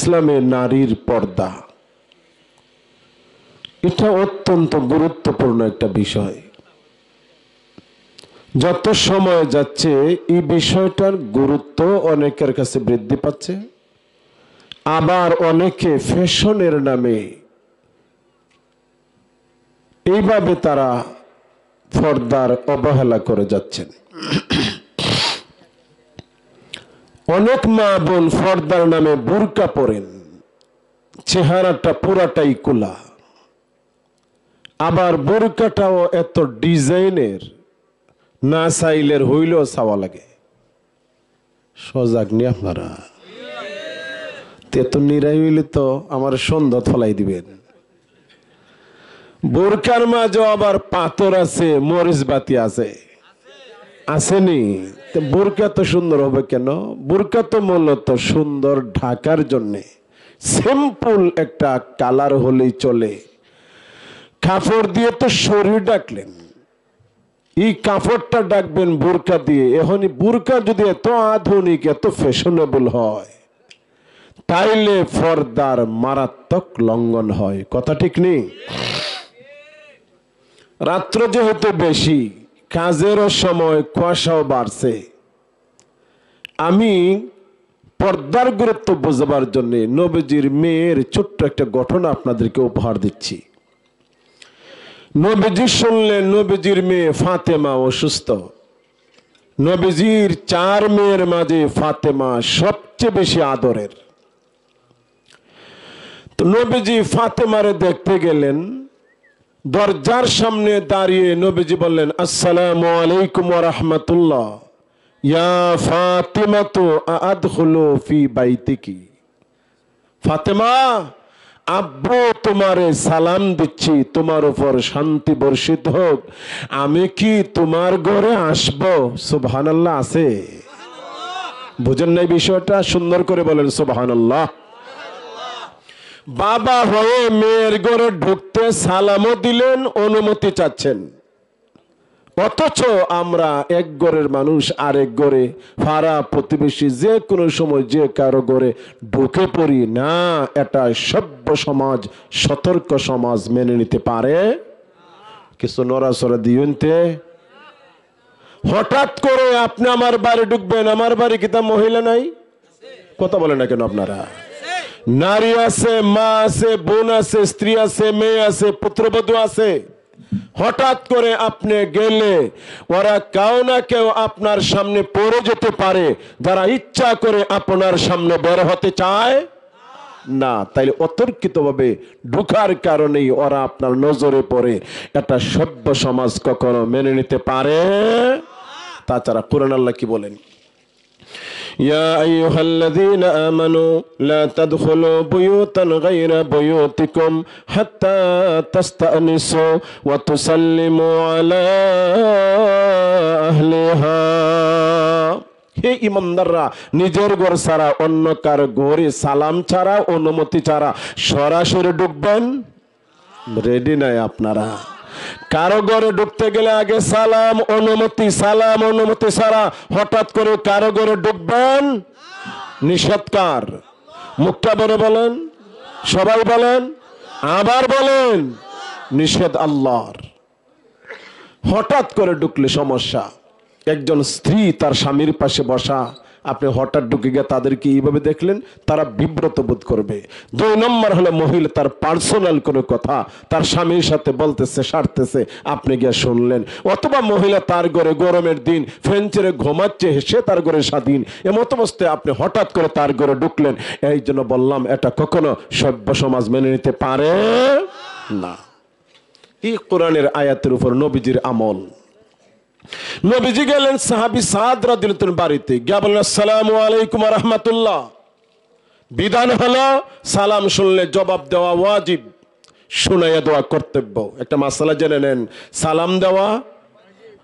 ইসলামে নারীর পর্দা এটা অত্যন্ত গুরুত্বপূর্ণ একটা বিষয়। যত সময় যাচ্ছে এই বিষয়টার গুরুত্ব অনেকের কাছে বৃদ্ধি পাচ্ছে, আবার অনেকে ফ্যাশনের নামে এইভাবে তারা পর্দার অবহেলা করে যাচ্ছেন। অনেক মা বোন পর্দার নামে বুরকা পরেন, চেহারাটা পুরাটাই খোলা, আবার বুরকাটাও এত ডিজাইনের, না চাইলের হইলেও চাওয়া লাগে। সজাগ নি আপনারা? এত নিরাই হইলে তো আমার সন্ধ্যা থলাই দিবেন। বোরকার মাঝে আবার পাথর আছে, মরিচ বাতি আছে, আসেনি? বোরকা তো সুন্দর হবে কেন? বোরকা তো মূলত সুন্দর ঢাকার জন্যে, সিম্পল একটা কালার হলেই চলে। কাপড় দিয়ে তো শরীর ডাকলেন, এই কাপড়টা ডাকবেন বোরকা দিয়ে। এখনই বোরকা যদি এত আধুনিক, এত ফ্যাশনেবল হয়, তাইলে পর্দার মারাত্মক লঙ্ঘন হয়। কথা ঠিক নেই? রাত্র যেহেতু বেশি, কাজেরও সময়, কুয়াশাও বাড়ছে, আমি পর্দার গুরুত্ব বোঝাবার জন্য নবীজির মেয়ের ছোট্ট একটা ঘটনা আপনাদেরকে উপহার দিচ্ছি। নবীজি শুনলেন নবীজির মেয়ে ফাতেমা অসুস্থ। নবীজির 4 মেয়ের মাঝে ফাতেমা সবচেয়ে বেশি আদরের। তো নবীজি ফাতেমারে দেখতে গেলেন, দরজার সামনে দাঁড়িয়ে নবীজি বললেন, আসসালামু আলাইকুম ওয়া রাহমাতুল্লাহ, ইয়া ফাতিমাতু আদখুলু ফি বাইতিকি। ফাতেমা, আব্বু তোমারে সালাম দিচ্ছি, তোমার উপর শান্তি বর্ষিত হোক, আমি কি তোমার ঘরে আসবো? সুবহানাল্লাহ আছে? বুঝেন নাই বিষয়টা? সুন্দর করে বলেন সুবহানাল্লাহ। বাবা হয়ে মেয়ের ঘরে ঢুকতে সালামও দিলেন, অনুমতি চাচ্ছেন। অথচ আমরা এক ঘরের মানুষ আরেক ঘরে, পাড়া প্রতিবেশী, যে কোনো সময় যে কারো ঘরে ঢুকে পড়ি না। এটা সভ্য সমাজ, সতর্ক সমাজ মেনে নিতে পারে? কিছু নড়াচড়া দিয়েনতে। হঠাৎ করে আপনি আমার বাড়ি ঢুকবেন, আমার বাড়ি কি তা মহিলা নাই? কথা বলে না কেন আপনারা? নারী আছে, মা আছে, বোন আছে, স্ত্রী আছে, মেয়ে আছে, পুত্রবধূ আছে। হঠাৎ করে আপনি গেলে ওরা কেউ না কেউ আপনার সামনে পড়ে যেতে পারে, যারা ইচ্ছা করে আপনার সামনে বের হতে চায় না। তাইলে অতর্কিতভাবে ঢুকার কারণেই ওরা আপনার নজরে পড়ে। এটা সভ্য সমাজ কখনো মেনে নিতে পারে? তাছাড়া কুরআন আল্লাহ কি বলেন? ইয়া আইয়ুহাল্লাযীনা আমানু লা তাদখুলু বুয়ুতান গায়রা বুয়ুতিকুম হাত্তা তাস্তানিসু ওয়া তুসাল্লিমু আলা আহলিহা। হে ইমানদাররা, নিজের ঘর ছাড়া অন্য কার ঘরে সালাম ছাড়া, অনুমতি ছাড়া সরাসরি ঢুকবেন? রেডি নাই আপনারা? কারো ঘরে ঢুকতে গেলে আগে সালাম অনুমতি, সালাম অনুমতি ছাড়া হঠাৎ করে কারো ঘরে ঢুকবেন নিষেধকার। মুখটা বলে বলেন, সবাই বলেন, আবার বলেন, নিষেধ আল্লাহর। হঠাৎ করে ঢুকলে সমস্যা। একজন স্ত্রী তার স্বামীর পাশে বসা, আপনি হঠাৎ ঢুকে গিয়ে তাদেরকে এইভাবে দেখলেন, তারা বিব্রত বোধ করবে। 2 নম্বর হলো মহিলা তার পার্সোনাল কোনো কথা তার স্বামীর সাথে বলতেছে, সারতেছে, আপনি গিয়ে শুনলেন। অথবা মহিলা তার ঘরে গরমের দিন ফ্যান ছেড়ে ঘুমাচ্ছে, সে তার ঘরে স্বাধীন, এমত অবস্থায় আপনি হঠাৎ করে তার ঘরে ঢুকলেন। এই জন্য বললাম, এটা কখনো সভ্য সমাজ মেনে নিতে পারে না। এই কোরআনের আয়াতের উপর নবীজির আমল। নবীজি গেলেন সাহাবী সাদ রাদিয়াল্লাহু আনহু বাড়িতে, গিয়ে বললেন, আসসালামু আলাইকুম ওয়া রাহমাতুল্লাহ। বিধান হলো সালাম শুনলে জবাব দেওয়া ওয়াজিব, শুনাইয়া দেওয়া কর্তব্য। একটা মাসালা জেনে নেন, সালাম দেওয়া,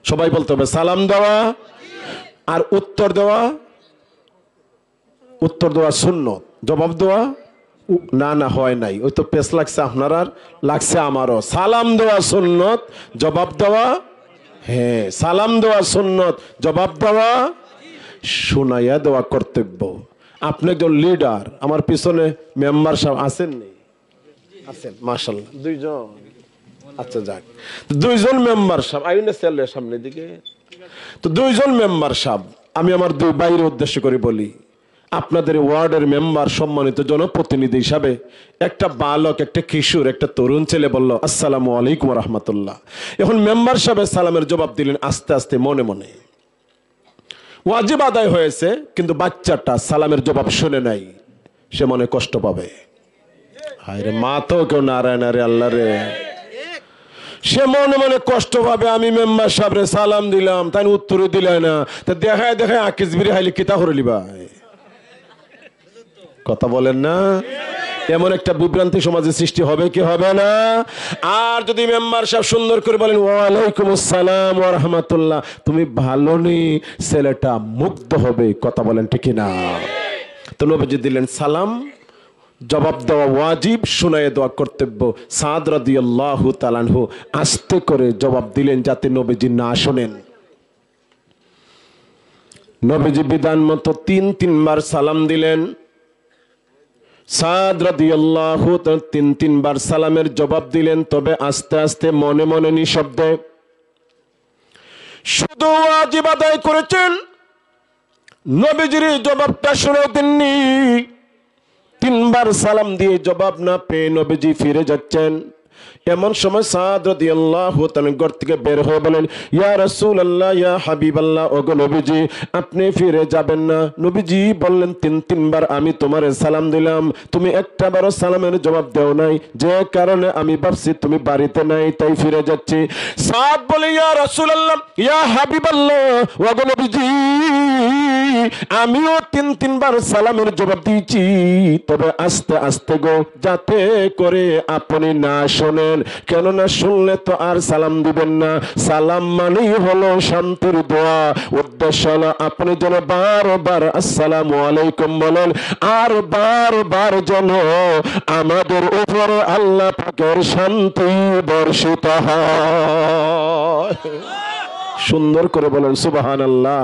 সবাই বলতে হবে সালাম দেওয়া, আর উত্তর দেওয়া, উত্তর দেওয়া সুন্নত, জবাব দেওয়া না। না হয় নাই, ওই তো পেছ লাগছে আপনার, আর লাগছে আমারও। সালাম দেওয়া সুন্নত, জবাব দেওয়া, হ্যাঁ, সালাম দেওয়া সুন্নত, জবাব দেওয়া, শুনাইয়া দেওয়া কর্তব্য। আপনি একজন লিডার, আমার পিছনে মেম্বার সাহেব আছেন নি? আছেন মাশাআল্লাহ, দুইজন। আচ্ছা যাক, দুইজন মেম্বার সাহেব আইনে চলে সামনের দিকে। তো দুইজন মেম্বার সাহেব, আমি আমার দুই বাইরের উদ্দেশ্য করে বলি, আপনাদের ওয়ার্ডের মেম্বার সম্মানিত জনপ্রতিনিধি হিসাবে একটা বালক, একটা কিশোর, একটা তরুণ ছেলে বলল আসসালামু আলাইকুম রহমতুল্লাহ। এখন মেম্বার সাহেব সালামের জবাব দিলেন আস্তে আস্তে মনে মনে। ওয়াজিব আদায় হয়েছে, কিন্তু বাচ্চাটা সালামের জবাব শুনে নাই, সে মনে কষ্ট পাবে। হায় রে, মা তো কেউ নারায়ণ রে আল্লাহ রে, সে মনে মনে কষ্ট পাবে। আমি মেম্বার সাহেবরে সালাম দিলাম, তাই উত্তর দিলাই না, তা দেখায় দেখায় আকিস বিরি হাইলি কিতা করে লিবা। কথা বলেন না? এমন একটা বিভ্রান্তি সমাজে সৃষ্টি হবে কি হবে না? আর যদি মেম্বার সাহেব সুন্দর করে বলেন ওয়ালাইকুম আসসালাম ওয়া রাহমাতুল্লাহ, তুমি ভালো নি, ছেলেটা মুগ্ধ হবে। কথা বলেন ঠিক না? তো নবীজি দিলেন সালাম, জবাব দেওয়া ওয়াজিব, শোনায়ে দেওয়া কর্তব্য। সাদ রাদিয়াল্লাহু তাআলা আনহু আস্তে করে জবাব দিলেন যাতে নবীজি না শোনেন। নবীজি বিধান মতো তিনবার সালাম দিলেন। সাদ রাদিয়াল্লাহু তাআলা তিনবার সালামের জবাব দিলেন, তবে আস্তে আস্তে মনে মনে নিঃশব্দে। শুধু ওয়াজিব আদায় করেছেন, নবীজির জবাবটা শুনে দেননি। তিনবার সালাম দিয়ে জবাব না পেয়ে নবীজি ফিরে যাচ্ছেন। এমন সময় সাদ রাদিয়াল্লাহু তাআলা ঘর থেকে বের হয়ে বলেন ইয়া রাসূলুল্লাহ, ইয়া হাবিবাল্লাহ, ওগো নবীজি আপনি ফিরে যাবেন না? নবীজি বললেন তিনবার আমি তোমারে সালাম দিলাম, তুমি একটাবারও সালামের জবাব দাও নাই, যে কারণে আমি ভাবছি তুমি বাড়িতে নাই, তাই ফিরে যাচ্ছি। সাদ বলে ইয়া রাসূলুল্লাহ, ইয়া হাবিবাল্লাহ, ওগো নবীজি আমিও তিনবার সালামের জবাব দিয়েছি, তবে আস্তে আস্তে গো, যাতে করে আপনি না শোনেন, কেননা শুনলে তো আর সালাম দিবেন না। সালাম মানেই হলো শান্তির দোয়া, উদ্দেশ্য হলো আপনি যেন বারবার আসসালামু আলাইকুম বলেন, আর বারবার যেন আমাদের উপর আল্লাহ পাকের শান্তি বর্ষিত হয়। সুন্দর করে বলেন সুবহানাল্লাহ,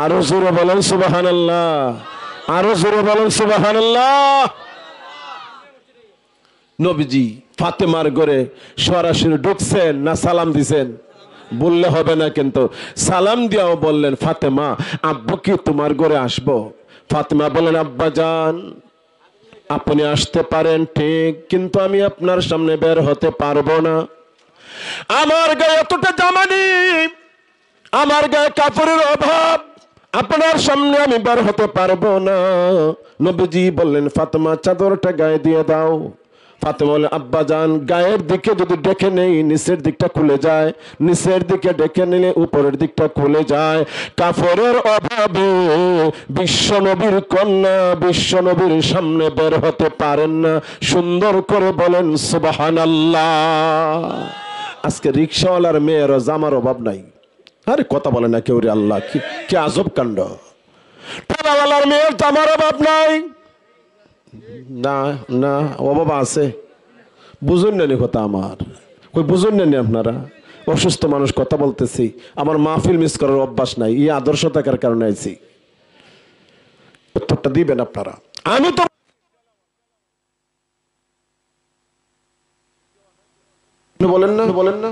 আরো জোরে বলেন সুবহানাল্লাহ, আরো জোরে বলেন সুবহানাল্লাহ। নবীজি ফাতেমার ঘরে সরাসরি ঢুকছেন না সালাম দিছেন? বললে হবে না, কিন্তু সালাম দিয়াও বললেন ফাতেমা আব্বু কি তোমার ঘরে আসবো? ফাতেমা বলেন আব্বা জান আপনি আসতে পারেন ঠিক, কিন্তু আমি আপনার সামনে বের হতে পারবো না, আমার গায়ে এতটা জামা নেই, আমার গায়ে কাপড়ের অভাব, আপনার সামনে আমি বের হতে পারবো না। নবীজি বললেন ফাতেমা চাদরটা গায়ে দিয়ে দাও। ফাতেমা বলে আব্বা জান গায়ের দিকে যদি ডেকে নেই নিচের দিকটা খুলে যায়, নিচের দিকে ডেকে নিলে উপরের দিকটা খুলে যায়। কাপড়ের অভাবে বিশ্বনবীর কন্যা বিশ্বনবীর সামনে বের হতে পারেন না। সুন্দর করে বলেন সুবহানাল্লাহ। আজকে রিকশাওয়ালার মেয়েরও জামার অভাব নাই। আরে কথা বলে না কেউ রে, আল্লাহ কি আজব কাণ্ড। ঠেলাওয়ালার মেয়ের জামার অভাব নাই না, না অভাব আছে। বুঝুন না কথা আমার, কই বুঝুন না আপনারা? অসুস্থ মানুষ কথা বলতেছি, আমার মাহফিল মিস করার অভ্যাস নাই, এই আদর্শ থাকার কারণে আইছি। উত্তরটা দিবেন আপনারা। আমি তো বলেন না, বলেন না।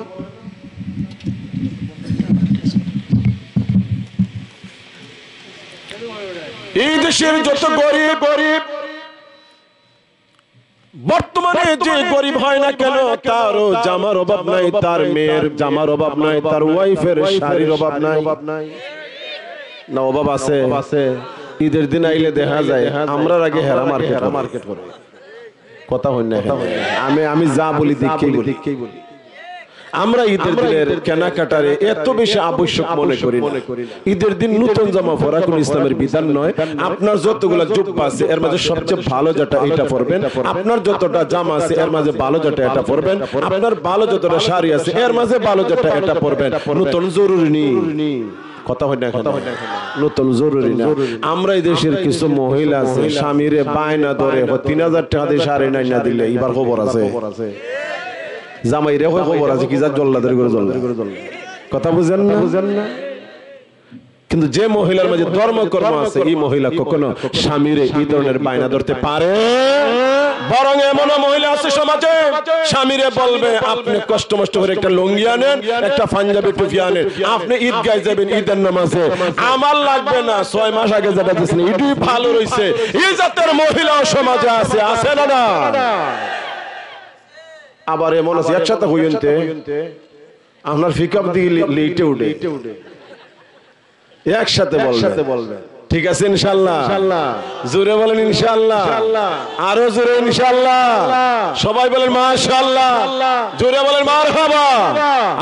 এই দেশের যত গরিব গরিব বর্তমানে যে গরিব হয় না কেন, তারও জামার অভাব নাই, তার মেয়ের জামার অভাব নাই, তার ওয়াইফের শাড়ির অভাব নাই। না অভাব আছে? ঈদের দিন আইলে দেখা যায় আমরা আগে হেরা মার্কেট করে কথা হয় না। আমি যা বলি দেখেই বলি। আমরা ঈদের দিনের কেনাকাটারে এত বেশি আবশ্যক মনে করি না। ঈদের দিন নতুন জামা পরা কোন ইসলামের বিধান নয়। আপনার যতগুলো জুব্বা আছে এর মাঝে সবচেয়ে ভালো যেটা এটা পরবেন, আপনার যতটা জামা আছে এর মাঝে ভালো যেটা এটা পরবেন, আপনার ভালো যতটা শাড়ি আছে এর মাঝে ভালো যেটা এটা পরবেন। নতুন জরুরি নেই, কথা হয় না, নতুন জরুরি না। আমরা এই দেশের কিছু মহিলা আছে স্বামীরে বায়না ধরে 3000 টাকা দিয়ে শাড়ি নাই না দিলে এবার খবর আছে, জামাই রে খবর আছে কি যা জল্লাদের করে জল্লা। কথা বুঝেন না? কিন্তু যে মহিলার মাঝে ধর্মকর্ম আছে এই মহিলা কখনো স্বামীরে এই ধরনের বায়না ধরতে পারে? বরং এমন মহিলা আছে সমাজে স্বামীরে বলবে আপনি কষ্ট মষ্ট করে একটা লুঙ্গি আনেন, একটা পাঞ্জাবি টুপি আনেন, আপনি ঈদগায় যাবেন ঈদের নামাজে, আমার লাগবে না, 6 মাস আগে যেটা দিয়েছেন এটাই ভালো রয়েছে। এই জাতের মহিলাও সমাজে আছে, আছে না না? আবার এমন আছে একসাথে হইতে আপনার পিকআপ দিয়ে লেটে উঠে একসাথে বলবে ঠিক আছে ইনশাআল্লাহ, জোরে বলেন ইনশাআল্লাহ, আরো জোরে ইনশাআল্লাহ, সবাই বলেন মাশাআল্লাহ, জোরে বলেন মারহাবা,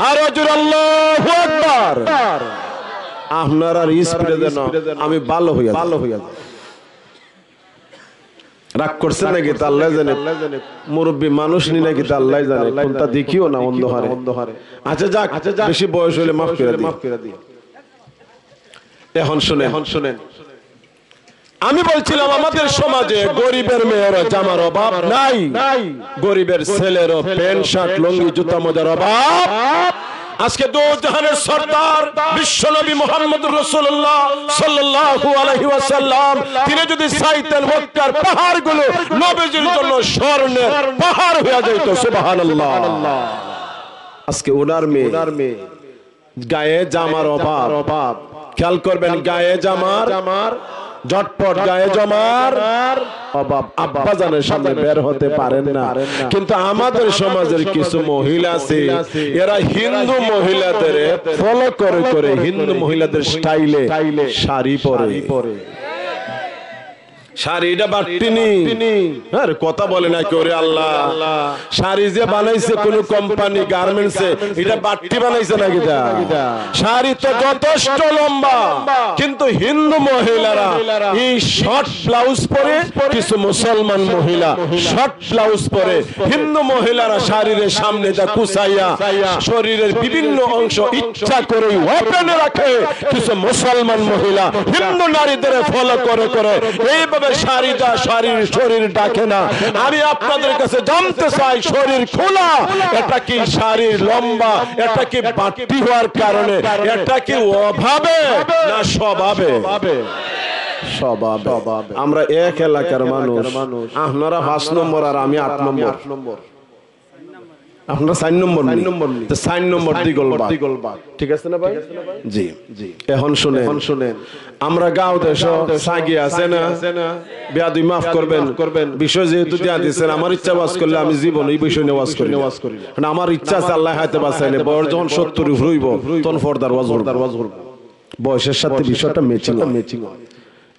আরো জোরে আল্লাহু আকবার। আপনার আর স্পিডে দেন আমি ভালো হইয়া রাগ করছেন নাকি তা আল্লাহ জানে, মুরব্বী মানুষ নি নাকি তা আল্লাহ জানে, কোনটা দেখিও না অন্ধহারে। আচ্ছা যাক, বেশি বয়স হলে মাফ করে দিই। এখন শুনেন, আমি বলছিলাম আমাদের সমাজে গরিবের মেয়েরও জামার অভাব নাই, গরিবের ছেলেরও প্যান্ট শার্ট লুঙ্গি জুতা মোজার অভাব। আজকে দু জাহানের সরদার বিশ্বনবী মুহাম্মদুর রাসূলুল্লাহ সাল্লাল্লাহু আলাইহি ওয়াসাল্লাম তিনি যদি চাইতেন মক্কার পাহাড়গুলো নবীজির জন্য স্বর্ণের পাহাড় হয়ে যেত। সুবহানাল্লাহ। আজকে ওনার মেয়ে গায়ে জামার অভাব, খেয়াল করবেন, গায়ে জামার ঝটপট গায়ে জমার অভাব, আব্বা জানের সামনে বের হতে পারেন না। কিন্তু আমাদের সমাজের কিছু মহিলা আছে এরা হিন্দু মহিলাদের ফলো করে হিন্দু মহিলাদের স্টাইলে শাড়ি পরে। শাড়িটা বাট্টিনি, আরে কথা বলে না করে আল্লাহ, শাড়ি যে বানাইছে কোন কোম্পানি গার্মেন্টসে এটা বাট্টি বানাইছে নাকি? শাড়ি তো যথেষ্ট লম্বা, কিন্তু হিন্দু মহিলারা এই শর্ট ব্লাউজ পরে, কিছু মুসলমান মহিলা শর্ট ব্লাউজ পরে, হিন্দু মহিলারা শাড়ির সামনে যা কুচাইয়া শরীরের বিভিন্ন অংশ ইচ্ছা করে ওপেনে রাখে, কিছু মুসলমান মহিলা হিন্দু নারীদের ফলো করে এইভাবে শরীর ডাকে না। আমি আপনাদের কাছে জানতে চাই, শরীর খোলা এটা কি শাড়ির লম্বা, এটা কি বাট্টি হওয়ার কারণে, এটা কি অভাবে না স্বভাবে? আমরা এক এলাকার মানুষ, আপনারা 5 নম্বর আর আমি 8 নম্বর, আপনারা 4 নম্বর, 4 নম্বর দিগলবাগ, ঠিক আছে না ভাই? জি। এখন শুনেন, আমরা গাঁও দেশ সাগি আছে না, বেয়াদবি মাফ করবেন, বিষয় যেহেতু দিয়া দিয়েছেন, আমার ইচ্ছা ওয়াজ করলে আমি জীবন এই বিষয় নিয়ে ওয়াজ করি, কারণ আমার ইচ্ছা আছে আল্লাহ হাতে বাঁচাইলে বয়স যখন 70 হইব তখন ফর্দার ওয়াজ করব। বয়সের সাথে বিষয়টা ম্যাচিং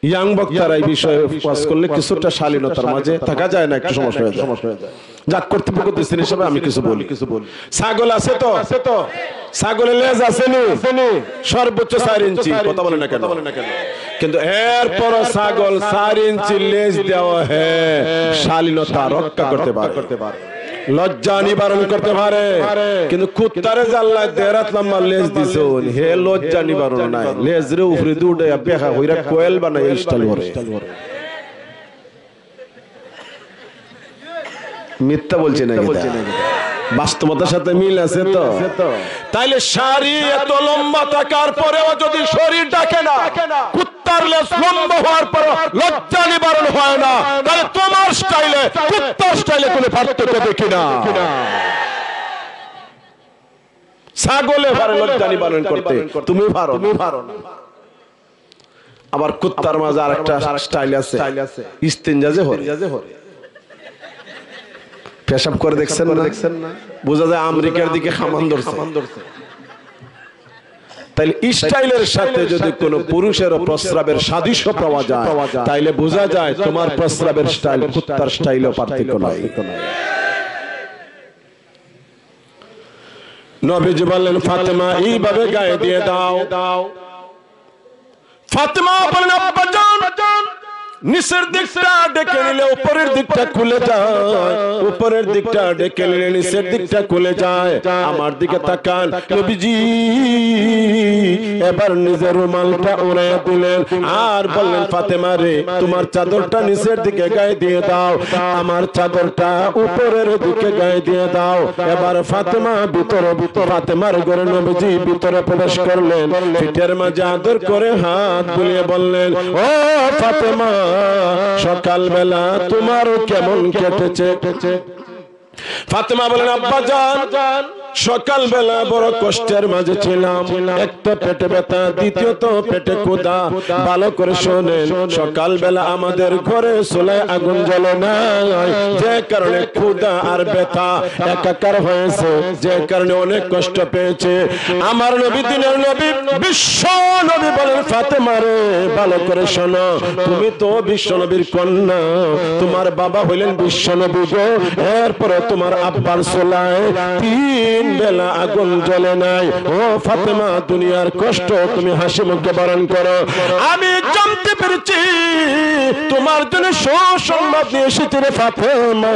ইয়াং বক্তারা এই বিষয়ে ওয়াজ করলে কিছুটা শালীনতার মাঝে থাকা যায় না, একটু সমস্যা হয়ে যায়। যাক, কর্তৃপক্ষ দিচ্ছেন হিসাবে আমি কিছু বলি। ছাগল আছে তো, ছাগলের লেজ আছে নি সর্বোচ্চ 4 ইঞ্চি, কথা বলে না কেন? কিন্তু এরপর ছাগল 4 ইঞ্চি লেজ দেওয়া হ্যাঁ শালীনতা রক্ষা করতে পারে, লজ্জা নিবারণ করতে পারে। কিন্তু কুত্তারে জাল্লা 1.5 লম্বা লেজ দিছো, হে লজ্জা নিবারণ নাই, লেজরে উপরে দুটে বেখা হইরা কোয়েল বানাই স্টাইল করে। মিথ্যা বলছি না, বাস্তবতার সাথে মিল আছে তো? তাইলে শাড়ি এত লম্বা থাকার পরেও যদি শরীর ডাকে না, কুত্তার লেজ লম্বা হওয়ার পর লজ্জা নিবারণ হয় না, তাহলে তোমার স্টাইলে কুত্তার স্টাইলে কোনো পার্থক্য দেখি না। ছাগলে পারে লজ্জা নিবারণ করতে, তুমি পারো না। আবার কুত্তার মাঝে আরেকটা স্টাইল আছে, ইস্তেঞ্জা যে হরে পেশাব করে, দেখছেন না? বোঝা যায় আমেরিকার দিকে খামান ধরছে। তাইলে স্টাইলের সাথে যদি কোনো পুরুষের প্রস্রাবের সাদৃশ্য পাওয়া যায়, তাইলে বোঝা যায় তোমার প্রস্রাবের স্টাইল কুত্তার স্টাইলও পার্থক্য নাই। নবীজি বললেন ফাতেমা এইভাবে গায়ে দিয়ে দাও। ফাতেমা বললেন আব্বাজান নিচের দিকটা ডেকে নিলে উপরের দিকটা খুলে যায়, উপরের দিকটা ডেকে নিলে নিচের দিকটা খুলে যায়। আমার দিকে তাকান নবীজি এবার নিজের রুমালটা উড়াইয়া দিলেন আর বললেন ফাতেমা রে তোমার চাদরটা নিচের দিকে গায়ে দিয়ে দাও, আমার চাদরটা উপরের দিকে গায়ে দিয়ে দাও। এবার ফাতেমা ভিতরে ফাতেমার ঘরে নবীজি ভিতরে প্রবেশ করলেন, পিঠের মাঝে আদর করে হাত বুলিয়ে বললেন ও ফাতেমা সকালবেলা তোমার কেমন কেটেছে? ফাতেমা বলেন আব্বা জান সকালবেলা বড় কষ্টের মাঝে ছিলাম, একটা পেটে ব্যথা, দ্বিতীয়ত পেটে ক্ষুধা। ভালো করে শোনেন, সকালবেলা আমাদের ঘরে চুলায় আগুন জ্বলে নাই, যে কারণে ক্ষুধা আর ব্যথা একাকার হয়েছে, যে কারণে অনেক কষ্ট পেয়েছে। আমার নবী দিনের নবী বিশ্ব নবী বলেন ফাতেমা রে ভালো করে শোনো, তুমি তো বিশ্ব নবীর কন্যা, তোমার বাবা হইলেন বিশ্ব নবী গো, এরপরে তোমার আব্বার চুলায় 3 বেলা আগুন জ্বলে নাই। ও ফাতেমা দুনিয়ার কষ্ট তুমি হাসি মুখে বরণ করো। আমি জানতে পেরেছি তোমার জন্য সুসংবাদ নিয়ে এসেছি রে ফাতেমা,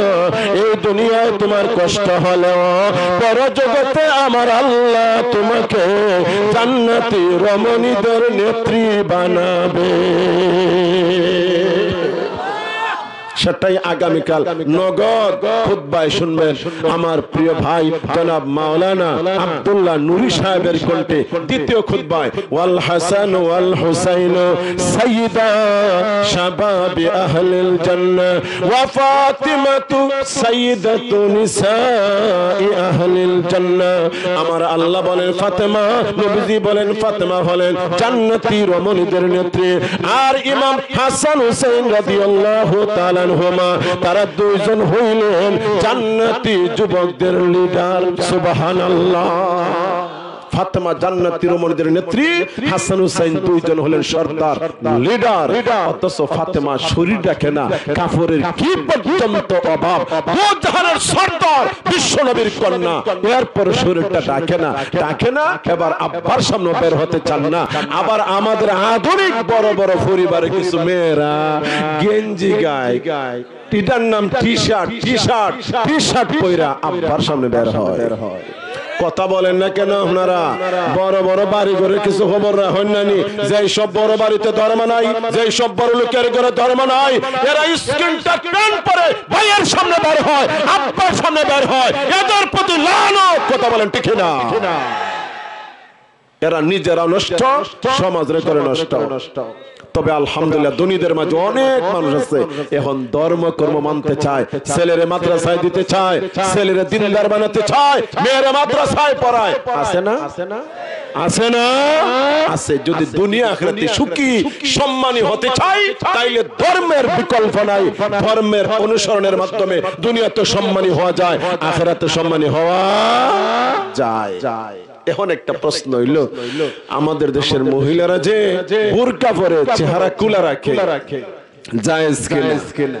এই দুনিয়ায় তোমার কষ্ট হলেও পরজগতে আমার আল্লাহ তোমাকে জান্নাতি রমণীদের নেত্রী বানাবে। সেটাই আগামীকাল নগদ খুতবায় শুনবেন আমার প্রিয় ভাই জনাব মাওলানা আব্দুল্লাহ নুরি সাহেবের কণ্ঠে দ্বিতীয় খুতবায় ওয়াল হাসান ওয়াল হুসাইন সাইয়্যিদা শাবাবি আহলিল জান্নাহ ওয়া ফাতিমাতু সাইয়্যিদাতু নিসাই আহলিল জান্নাহ। আমার আল্লাহ বলেন ফাতেমা, নবীজি বলেন ফাতেমা হলেন জান্নাতি রমণীদের নেত্রী, আর ইমাম হাসান হুসাইন রাদিয়াল্লাহু তাআলা তারা দুইজন হইলেন জান্নাতি যুবকদের লিডার। সুবহানাল্লাহ। ফাতেমা জান্নাতি রমণীদের নেত্রী, হাসান হুসাইন দুইজন হলেন সর্দার লিডার। অথচ ফাতেমা শরীর দেখে না, কাপড়ের কি পর্যন্ত অভাব, জাহানের সর্দার বিশ্ব নবীর কন্যা, এরপর শরীরটা ডাকে না। এবার আব্বার সামনে বের হতে চান না। আবার আমাদের আধুনিক বড় বড় পরিবারে কিছু মেয়েরা গেঞ্জি গায়, এটার নাম টি শার্ট পইরা আব্বার সামনে বের হয়। কথা বলেন না কেন আপনারা? বড় বড় বাড়ি ঘরে কিছু খবর রাখেন নানি, যে সব বড় বাড়িতে ধর্ম নাই, যে সব বড় লোকের ঘরে ধর্ম নাই, এরা স্কিনটা টান পরে ভাইয়ের সামনে বের হয়, আব্বার সামনে বের হয়, এদের প্রতি লানত। কথা বলেন ঠিক না? এরা নিজেরা নষ্ট, সমাজের করে নষ্ট। তবে আলহামদুলিল্লাহ দুনিয়ার মাঝে অনেক মানুষ আছে এখন ধর্ম কর্ম মানতে চায়, ছেলেরে মাদ্রাসায় দিতে চায়, ছেলেরে দিনদার বানাতে চায়, মেয়েরা মাদ্রাসায় পড়ায়। আছে না? আছে না? আছে। যদি দুনিয়া আখিরাতে সুখী সম্মানী হতে চাই তাইলে ধর্মের বিকল্প নাই। ধর্মের অনুসরণের মাধ্যমে দুনিয়াতে সম্মানী হওয়া যায়, আখিরাতে সম্মানী হওয়া যায়। এখন একটা প্রশ্ন হইল, আমাদের দেশের মহিলারা যে বোরকা পরে চেহারা খোলা রাখে, জায়েজ কিনা?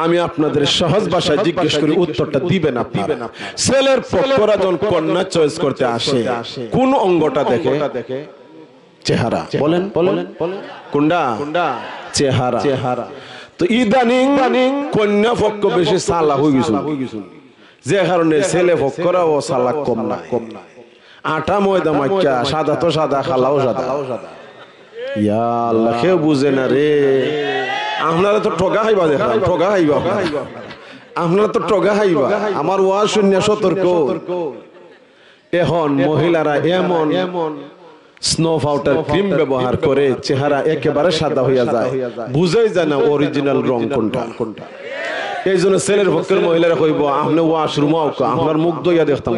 আমি আপনাদের সহজ ভাষায় জিজ্ঞেস করি, উত্তরটা দিবেন আপনারা। ছেলের পক্ষরা যখন কন্যা চয়েস করতে আসে কোন অঙ্গটা দেখে? চেহারা। বলেন কোনটা? চেহারা। তো ইদানিং কন্যা পক্ষ বেশি সালা হয়ে গেছে, যে কারণে ছেলে পক্ষরা ও সালা কম না। আটা ময়দা মাইকা, সাদা তো সাদা, খালাও সাদা। ইয়া আল্লাহ, কেউ বুঝে না রে। আপনারা তো ঠগা খাইবা, দেখলাম ঠগা খাইবা, আপনারা তো ঠগা খাইবা। আমার ওয়াজ শুনিয়া সতর্ক। এখন মহিলারা এমন স্নো পাউডার ক্রিম ব্যবহার করে চেহারা একেবারে সাদা হইয়া যায়, বুঝাই যায় না অরিজিনাল রং কোনটা। এই জন্য ছেলের পক্ষের মহিলারা কইব আপনি ওয়াশরুম আপনার মুখ দইয়া দেখতাম।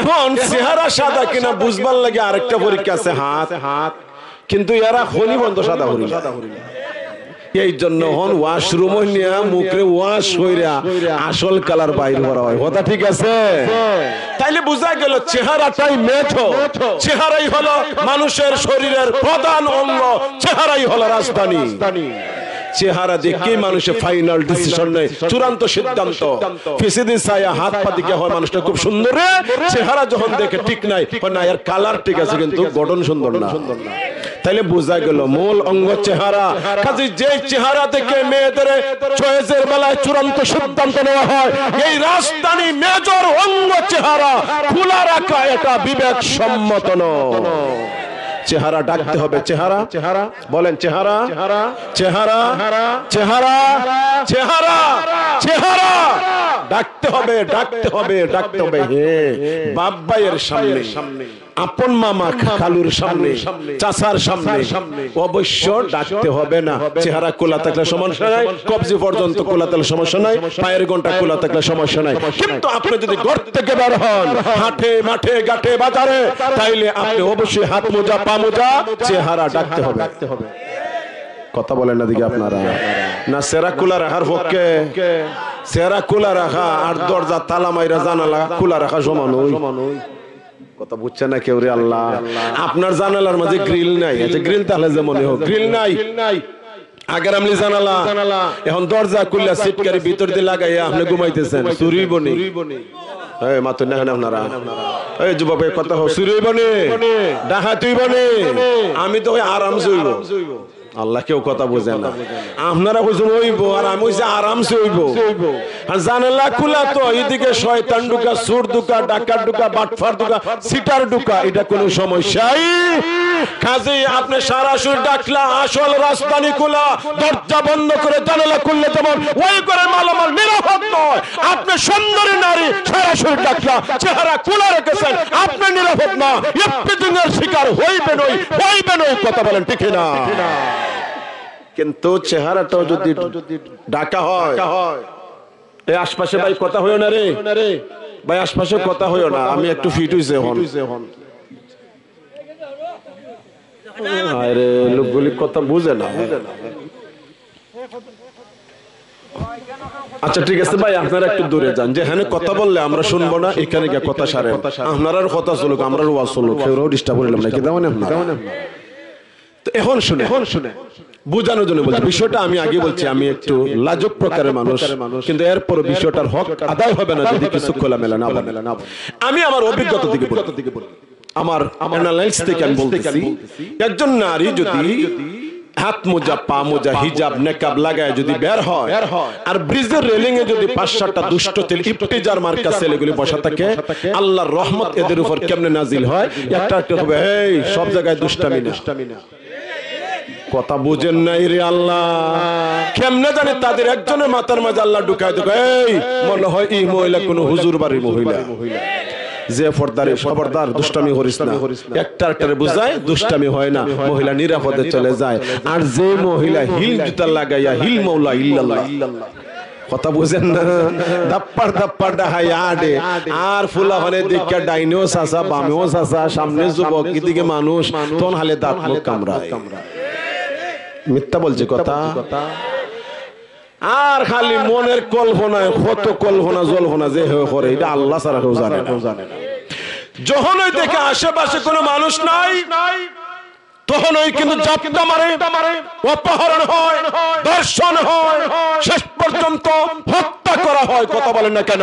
এখন চেহারা সাদা কিনা বুঝবার লাগে আরেকটা পরীক্ষা আছে, হাত। কিন্তু এরা খনি বন্ধ সাদা হরি। এই জন্য হন ওয়াশরুম নিয়ে মুখে ওয়াশ হইরা আসল কালার বাইর করা হয়। কথা ঠিক আছে? তাইলে বোঝা গেল চেহারাটাই মেঠো, চেহারাই হলো মানুষের শরীরের প্রধান অঙ্গ, চেহারাই হলো রাজধানী। চেহারা দেখেই মানুষের ফাইনাল ডিসিশন নেয়, চূড়ান্ত সিদ্ধান্ত। ফিসিদি ছায়া হাত পা দিকে হয় মানুষটা খুব সুন্দর রে, চেহারা যখন দেখে ঠিক নাই, না এর কালার ঠিক আছে কিন্তু গঠন সুন্দর না। তাইলে বোঝা গেল মূল অঙ্গ চেহারা। কাজে যে চেহারা থেকে মেয়েদের চয়েসের বেলায় চূড়ান্ত সিদ্ধান্ত নেওয়া হয়, এই রাজধানী মেজর অঙ্গ চেহারা খোলা রাখা এটা বিবেক সম্মত নয়। চেহারা ডাকতে হবে, চেহারা চেহারা বলেন, চেহারা চেহারা চেহারা চেহারা চেহারা ডাকতে হবে, ডাকতে হবে, ডাকতে হবে। হে বাপ ভাইয়ের সামনে, আপন মামা খালুর সামনে, চাচার সামনে অবশ্য ডাকতে হবে না। চেহারা খোলা থাকলে সমস্যা নাই, কবজি পর্যন্ত খোলা থাকলে সমস্যা নাই, পায়ের ঘন্টা খোলা থাকলে সমস্যা নাই। কিন্তু আপনি যদি ঘর থেকে বের হন হাটে মাঠে ঘাটে বাজারে, তাইলে আপনি অবশ্যই হাত মোজা পা মোজা চেহারা ডাকতে হবে। কথা বলেন না দিকে আপনারা, না চেহারা খোলা রাখার পক্ষে চেহারা খোলা রাখা আর দরজা তালা মাইরা জানালা খোলা রাখা সমান ওই কথা বুঝছে না কেউ রে। আল্লাহ আপনার জানালার মাঝে গ্রিল নাই, আচ্ছা গ্রিল তাহলে যেমন হোক, গ্রিল নাই আগের আমলি জানালা, এখন দরজা খুললা সিটকারি ভিতর দিয়ে লাগাইয়া আপনি ঘুমাইতেছেন, চুরি বনি মাত্র না আপনারা এই যুবক কথা হোক, চুরি বনে ডাকাতি বনে, আমি তো আরাম জইব। আল্লাহ কেউ কথা বোঝে না, আপনারা বুঝুন হইব আর আমি হইছে আরামসে হইব। আর জানালা খোলা তো এদিকে শয়তান ঢুকা, সুর ঢুকা, ডাকাত ঢুকা, বাটফার ঢুকা, সিটার ঢুকা, এটা কোনো সমস্যাই। কাজেই আপনি সরাসরি ডাকলা, আসল রাজধানী খোলা, দরজা বন্ধ করে জানালা খুললে যেমন ওই করে মালামাল নিরাপদ নয়, আপনি সুন্দরী নারী সরাসরি ডাকলা, চেহারা খোলা রেখেছেন, আপনি নিরাপদ না, ইফতিজিংয়ের শিকার হইবেন ওই কথা বলেন ঠিক না? কিন্তু চেহারাটাও যদি ডাকা হয়, এই আশপাশে ভাই কথা হইও না রে ভাই, আশপাশে কথা হইও না, আমি একটু ফিট হইছে হন। আরে লোকগুলি কথা বুঝে না। আচ্ছা ঠিক আছে ভাই, আপনারা একটু দূরে যান, যেখানে কথা বললে আমরা শুনবো না এখানে গিয়ে কথা সারেন, আপনারাও কথা চলুক, আমরা ওয়াজ চলুক, কেউ ডিস্টার্ব করলাম না, কি দেওয়া না। এখন শুনে বুঝানোর জন্য বলছি বিষয়টা, আমি আগে বলছি আমি একটু লাজুক প্রকারের মানুষ, কিন্তু এরপর বিষয়টার হক আদায় হবে না যদি কিছু খোলামেলা না বলে। আমি আমার অভিজ্ঞতা থেকে বলি, আমার অ্যানালাইসিস থেকে আমি বলতেছি, একজন নারী যদি হাত মোজা পা মোজা হিজাব নেকাব লাগায় যদি বের হয়, আর ব্রিজের রেলিং এ যদি 5-7টা দুষ্ট তেল ইফতিজার মার্কা ছেলেগুলি বসা থাকে, আল্লাহর রহমত এদের উপর কেমনে নাজিল হয়, একটা হবে এই সব জায়গায় দুষ্টামি না। কথা বুঝেন নাই রে আল্লাহ, কেমনে জানি তাদের একজনের মাথার মাঝে আল্লাহ ঢুকায় দেবে, এই মনে হয় এই মহিলা কোন হুজুর বাড়ির মহিলা, যে ফরদারে খবরদার দুষ্টামি করিস না, একটারে বুঝায় দুষ্টামি হয় না, মহিলা নিরাপদে চলে যায়। আর যে মহিলা হিল জুতা লাগাইয়া হিল মাওলা ইল্লাল্লাহ, কথা বুঝেন না, দাপ্পার ডাহাই আডে, আর ফুলাফানে দিকে ডাইনেও চাচা বামেও চাচা, সামনে যুবক এদিকে মানুষ, তোন হালে দাঁত মুখ কামড়ায়, মিথ্যা বলছে কথা। আর খালি মনের কল্পনায় কত কল্পনা জল্পনা যে করে, এটা আল্লাহ ছাড়া কেউ জানে না। যখনই দেখে আশেপাশে কোনো মানুষ নাই, তখনই কিন্তু জাপটা মারে, অপহরণ হয়, ধর্ষণ হয়, শেষ পর্যন্ত হত্যা করা হয়। কথা বলেন না কেন?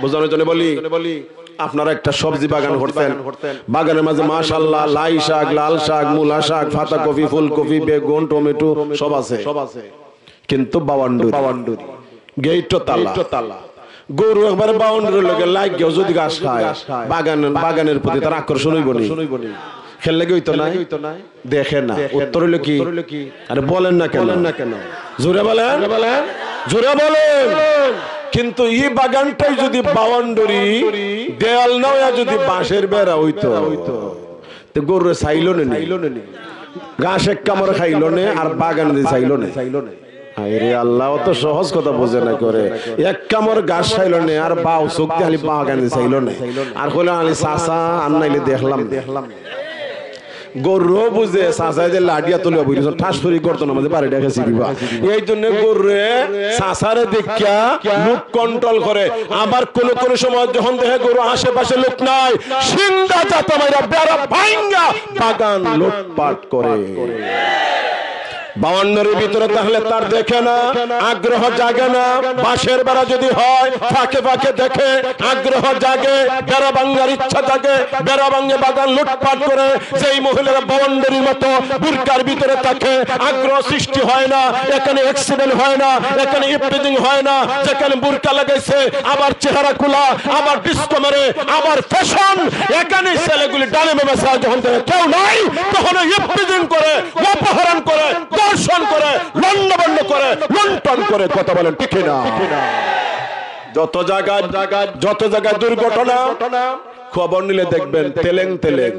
বোঝানোর জন্য বলি, আপনারা একটা সবজি বাগান করতেন, বাগানের মাঝে মাশাআল্লাহ লাই শাক, লাল শাক, মূলা শাক, পাতা কপি, ফুলকপি, বেগুন, টমেটো সব আছে, কিন্তু বাউন্ডারি গেট তালা, গরু একবারে বাউন্ডারির লগে লাগিয়ে যদি ঘাস খায়, বাগানের প্রতি তার আকর্ষণ হইব নি, খেললে কি হইতো না, দেখে না। উত্তর হইল কি? আরে বলেন না কেন, জোরে বলেন। কিন্তু এই বাগানটাই যদি বাউন্ডারি দেয়াল না হইয়া যদি বাঁশের বেড়া হইতো, তো গরু চাইলো না, ঘাস এক কামড় খাইলো না, আর বাগান দিয়ে চাইলো না। আরে আল্লাহ অত সহজ কথা বোঝে না করে, এক কামড় ঘাস খাইলো না, আর বাউ চোখ দিয়ে খালি বাগান দিয়ে চাইলো না, আর কইলো আলি চাচা আর নাইলে দেখলাম। গরু বুঝে চাচাই যে লাডিয়া তুলে বুঝেছ ঠাস ফরি করতো না, মাঝে বাড়ি ডেকেছি দিবা, এই জন্য গরুরে চাচারে দেখা মুখ কন্ট্রোল করে। আবার কোন সময় যখন দেখে গরু আশেপাশে লোক নাই, সিংহা জাতা মাইরা বেড়া ভাঙ্গা বাগান লুটপাট করে। 52 ভিতরে তাহলে তার দেখে না, আগ্রহ জাগে না। বাঁশের বেড়া যদি হয় ফাঁকে ফাঁকে দেখে, আগ্রহ জাগে, বেড়া ভাঙার ইচ্ছা জাগে, বেড়া ভাঙে বাগান লুটপাট করে। যেই মহিলারা 52 মতো বুরকার ভিতরে থাকে, আগ্রহ সৃষ্টি হয় না, এখানে অ্যাক্সিডেন্ট হয় না, এখানে ইফতিজিং হয় না। যেখানে বুরকা লাগাইছে আবার চেহারা খোলা, আবার ডিস্কো মেরে, আবার ফ্যাশন, এখানে ছেলেগুলি ডানে বামে যখন কেউ নাই তখন ইফতিজিং করে, অপহরণ করে, দর্শন করে, লন্ডভন্ড করে, লুণ্ঠন করে। কথা বলেন ঠিক না? যত জায়গায় দুর্ঘটনা, খবর নিলে দেখবেন তেলেং তেলেং।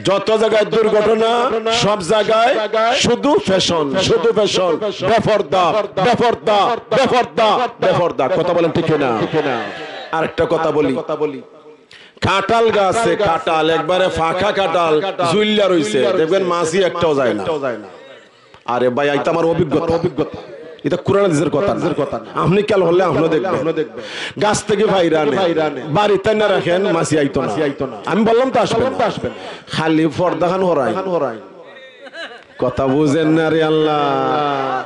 যত জায়গায় দুর্ঘটনা, সব জায়গায় শুধু ফ্যাশন, শুধু ফ্যাশন, বেপরদা বেপরদা বেপরদা বেপরদা। কথা বলেন ঠিক না? আরেকটা কথা বলি, কাঁঠাল গাছে কাঁঠাল একবারে ফাঁকা কাঁঠাল ঝুল্লা রইছে, দেখবেন মাছি একটাও যায় না। আরে ভাই, এটা আমার অভিজ্ঞতা। এটা কোরআন হাদিসের কথা। আপনি কাল হলে আপনি দেখবেন গাছ থেকে ভাইরা বাড়িতে না রাখেন, মাছি আইতো না। আমি বললাম তো আসবেন, খালি পর্দাখান হরাই। কথা বুঝেন না রে আল্লাহ।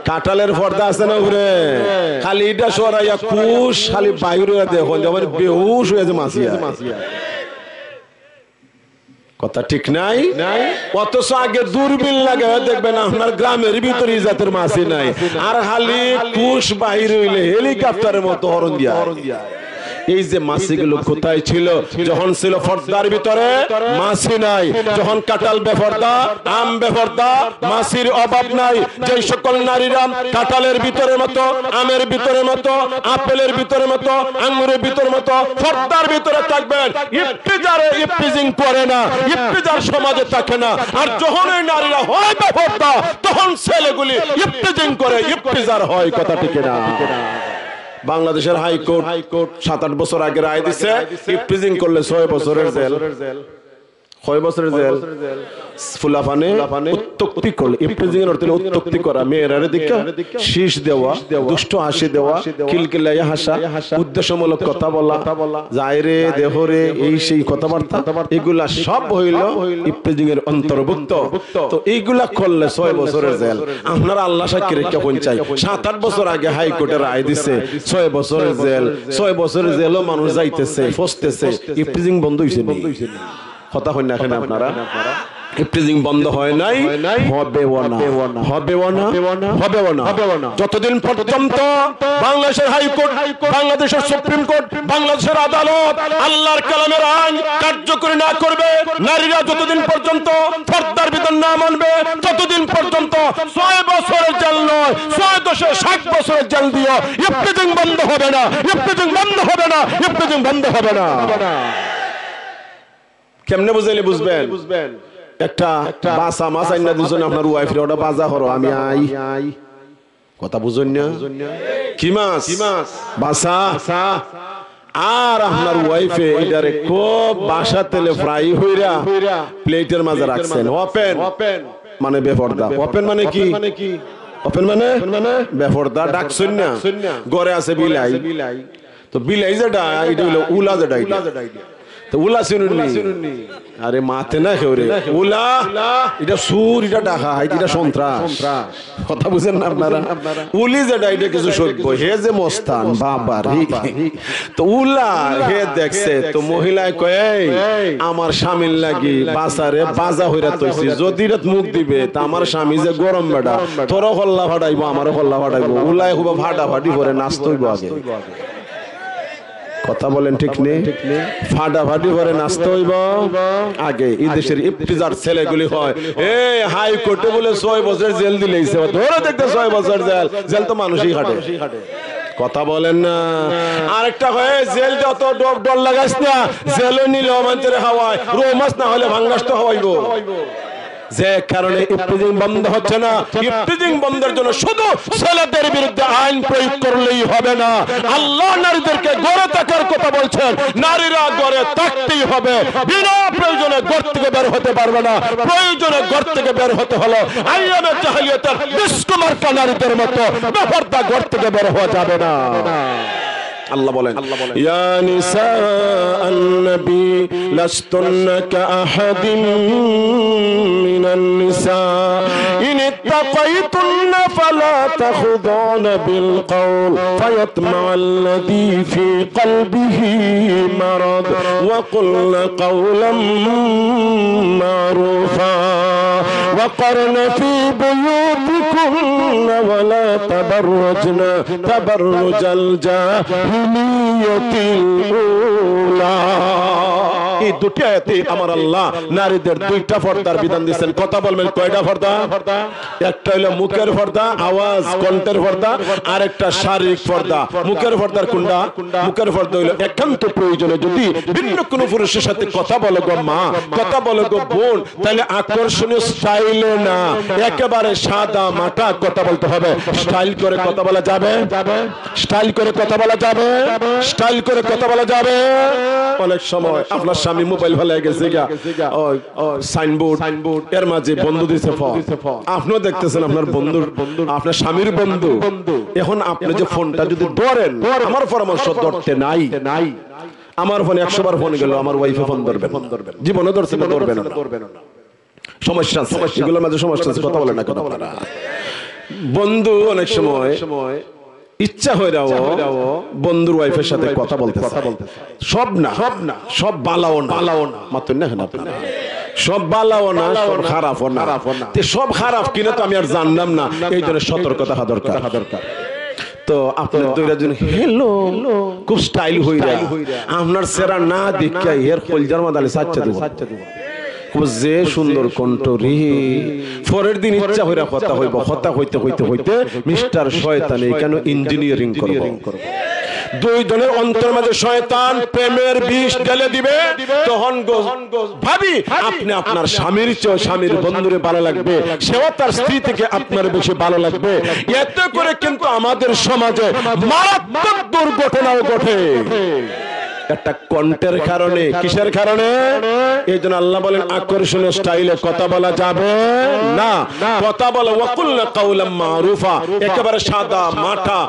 কাঁঠালের পর্দা আছে না ঘুরে, খালি এটা সরাইয়া কুশ খালি বাইরে দেখুন, যেমন বেহুশ হয়েছে মাছি। কথা ঠিক নাই? অথচ আগে দূরবীন লাগে দেখবেন আপনার গ্রামের ভিতরে জাতের মাছি নাই, আর খালি কুশ বাহির হইলে হেলিকপ্টারের মতো হরণ দিয়া। এই যে মাছিগুলো কোথায় ছিল যখন ছিল পর্দার ভিতরে? মাছি নাই। যখন কাঁঠাল বেপরদা, আম বেপরদা, মাছির অভাব নাই। যে সকল নারীরা কাঁঠালের ভিতরের মতো, আমের ভিতরের মতো, আপেলের ভিতরের মতো, আঙ্গুরের ভিতরের মতো পর্দার ভিতরে থাকবেন, ইফতিজারে ইফতিজিং করে না, ইফতিজার সমাজে থাকে না। আর যখন এই নারীরা হয় বেপরদা, তখন ছেলেগুলি ইফতিজিং করে, ইফতিজার হয়। কথা ঠিক না? বাংলাদেশের হাইকোর্ট 7-8 বছর আগে রায় দিছে, ইফতিজিং করলে 6 বছরের জেল। 6 বছরের জেল। ফুলাফানে উত্তক্তি করলে, ইফতিজিং এর অর্থ উত্তক্তি করা, মেয়েরারে দিকে শীষ দেওয়া, দুষ্ট হাসি দেওয়া, কিলকিলাইয়া হাসা, উদ্দেশ্যমূলক কথা বলা, যাইরে দেহরে, এই সেই কথাবার্তা, এগুলা সব হইল ইফতিজিং এর অন্তর্ভুক্ত। তো এইগুলা করলে 6 বছরের জেল। আপনারা আল্লাহ সাক্ষী রেখে পৌঁছাই 7-8 বছর আগে হাইকোর্টে রায় দিছে 6 বছরের জেল। 6 বছরের জেলও মানুষ যাইতেছে, ফসতেছে। ইফতিজিং বন্ধ হইছে না? কথা হয় না এখানে আপনারা? ইফতিজিং বন্ধ হয় নাই, হবেও না, হবেও না, হবেও না। যতদিন পর্যন্ত বাংলাদেশের হাইকোর্ট, বাংলাদেশের সুপ্রিম কোর্ট, বাংলাদেশের আদালত আল্লাহর কালামের আইন কার্যকরী না করবে, নারীরা যতদিন পর্যন্ত পর্দার বিধান না মানবে, ততদিন পর্যন্ত 6 বছরের জেল নয়, 6 বছরের জেল দিও, ইফতিজিং বন্ধ হবে না, ইফতিজিং বন্ধ হবে না, ইফতিজিং বন্ধ হবে না। কেমনে বুঝাইলে বুঝবেন? একটা বাসা মাছ আইনা দিছেন আপনার ওয়াইফ রে, ওটা বাজা করো, আমি আই। কথা বুঝুন না? কি মাছ? বাসা। আর আপনার ওয়াইফে এটারে খুব বাসা তেলে ফ্রাই হইরা প্লেটের মাঝে রাখছেন। ওপেন মানে বেপরদা। ওপেন মানে কি? ওপেন মানে বেপরদা। ডাকছেন না? ঘরে আছে বিলাই। তো বিলাই যেটা, এটা হইলো উলা যেটা। তো উলা শুনুননি? আরে মাতে না কেউ রে, উলা এটা সুর, এটা ডাকা, এটা সন্ত্রাস। কথা বুঝেন না আপনারা? উলি যেটা, এটা কিছু সভ্য, হে যে মস্তান বাবা রে। তো উলা হে দেখছে, তো মহিলায় কয় আমার স্বামীর লাগি বাসারে বাজা হইরা তৈছি, যদি রাত মুখ দিবে তা আমার স্বামী যে গরম বেড়া, তোরও হল্লা ফাটাইবো, আমারও হল্লা ফাটাইবো। উলায় খুব ফাটাফাটি করে নাচতে হইব আগে। কথা বলেন ঠিক নেই? ফাটাফাটি করে নাচতে হইব আগে। এই দেশের ইফতিজার ছেলেগুলি হয়, এই হাইকোর্টে বলে 6 বছর জেল দিলেইছে, ধরে দেখতে 6 বছর জেল। জেল তো মানুষই খাটে। কথা বলেন না? আরেকটা হয় জেল যত ডর লাগাইস না, জেলও নিলে অমান্তরে হাওয়ায়, রো মাছ না হলে ভাঙ্গাস তো হাওয়াইবো। যে কারণে ইফতিজিং বন্ধ হচ্ছে না। ইফতিজিং বন্ধের জন্য শুধু ছেলেদের বিরুদ্ধে আইন প্রয়োগ করলেই হবে না, আল্লাহ নারীদেরকে গড়ে থাকার কথা বলছেন। নারীরা গড়ে থাকতেই হবে, বিনা প্রয়োজনে ঘর থেকে বের হতে পারবে না। প্রয়োজনে ঘর থেকে বের হতে হলো আইয়ামে জাহেলিয়াতের ডিস্কো মার্কা নারীদের মতো বেপরদা ঘর থেকে বের হওয়া যাবে না। আল্লাহ বলেন ইয়া নিসাআন নবী লাস্তুন্না কাআহাদিন মিনান নিসা ইন ইত্তাকাইতুন্না ফালা তাখুদুনা বিল কওল ফায়াতমা'আল্লাযী ফী কলবিহি মারাদ ওয়া কুলনা কওলাম মা'রুফা ওয়া করনা ফী বুয়ুতিকুন্না ওয়া লা তাবাররাজনা তাবাররুজাল জাহিলিয়াতিল উলা। এই দুটি আয়াতে আমার আল্লাহ নারীদের দুইটা পর্দার বিধান দিয়েছেন। কথা বলবেন কয়টা পর্দা? একটা হলো মুখের পর্দা, আওয়াজ কণ্ঠের পর্দা, আর একটা শারীরিক পর্দা। মুখের পর্দার কোনটা? মুখের পর্দা হলো একান্ত প্রয়োজনে যদি ভিন্ন কোনো পুরুষের সাথে কথা বলে গো মা, কথা বলে গো বোন, তাহলে আকর্ষণীয় স্টাইলে না, একেবারে সাদা মাটা কথা বলতে হবে। স্টাইল করে কথা বলা যাবে? স্টাইল করে কথা বলা যাবে? স্টাইল করে কথা বলা যাবে? অনেক সময় আপনার স্বামী মোবাইল ফেলে গেছে গা, সাইনবোর্ড এর মাঝে বন্ধু দিছে ফোন, আপনিও দেখতেছেন আপনার বন্ধুর, আপনার স্বামীর বন্ধু। এখন আপনি যে ফোনটা যদি ধরেন, আমার পরামর্শ ধরতে নাই, আমার ফোনে 100 বার ফোন গেল, আমার ওয়াইফে ফোন ধরবেন, জীবনে ধরছে না, ধরবেন না, সমস্যা আছে, এগুলোর মাঝে সমস্যা আছে, কথা বলে না কেন আপনারা? বন্ধু অনেক সময় ইচ্ছা হয়ে যাও বন্ধুর ওয়াইফের সাথে কথা বলতে, সব না, সব বালাও না, মাত্র না আপনারা, সব বালাও না, সব খারাপও না। সব খারাপ কিনা তো আমি আর জানলাম না, এই জন্য সতর্কতা দরকার। তো আপনার দুইটা জন হেলো খুব স্টাইল হইরা আপনার সেরা না দেখা এর কলজার মাদালে সাচ্চা দেব, যে সুন্দর কণ্ঠ রে। পরের দিন ইচ্ছা হইরা কথা হইব, কথা হইতে হইতে হইতে মিস্টার শয়তান কেন ইঞ্জিনিয়ারিং করব। দুই জনের অন্তর মাঝে শয়তান প্রেমের বিষ ঢেলে দিবে। তখন ভাবি আপনি আপনার স্বামীর চেয়ে স্বামীর বন্ধুরে ভালো লাগবে, সেও তার স্ত্রী থেকে আপনার বেশি ভালো লাগবে। এতে করে কিন্তু আমাদের সমাজে মারাত্মক দুর্ঘটনাও ঘটে, একটা কণ্ঠের কারণে। কিসের কারণে? এই জন্য আল্লাহ বলেন আকর্ষণীয় স্টাইলে কথা বলা যাবে না। কথা বলা ওয়াকুলনা কাওলাম মারুফা, একেবারে সাদা মাটা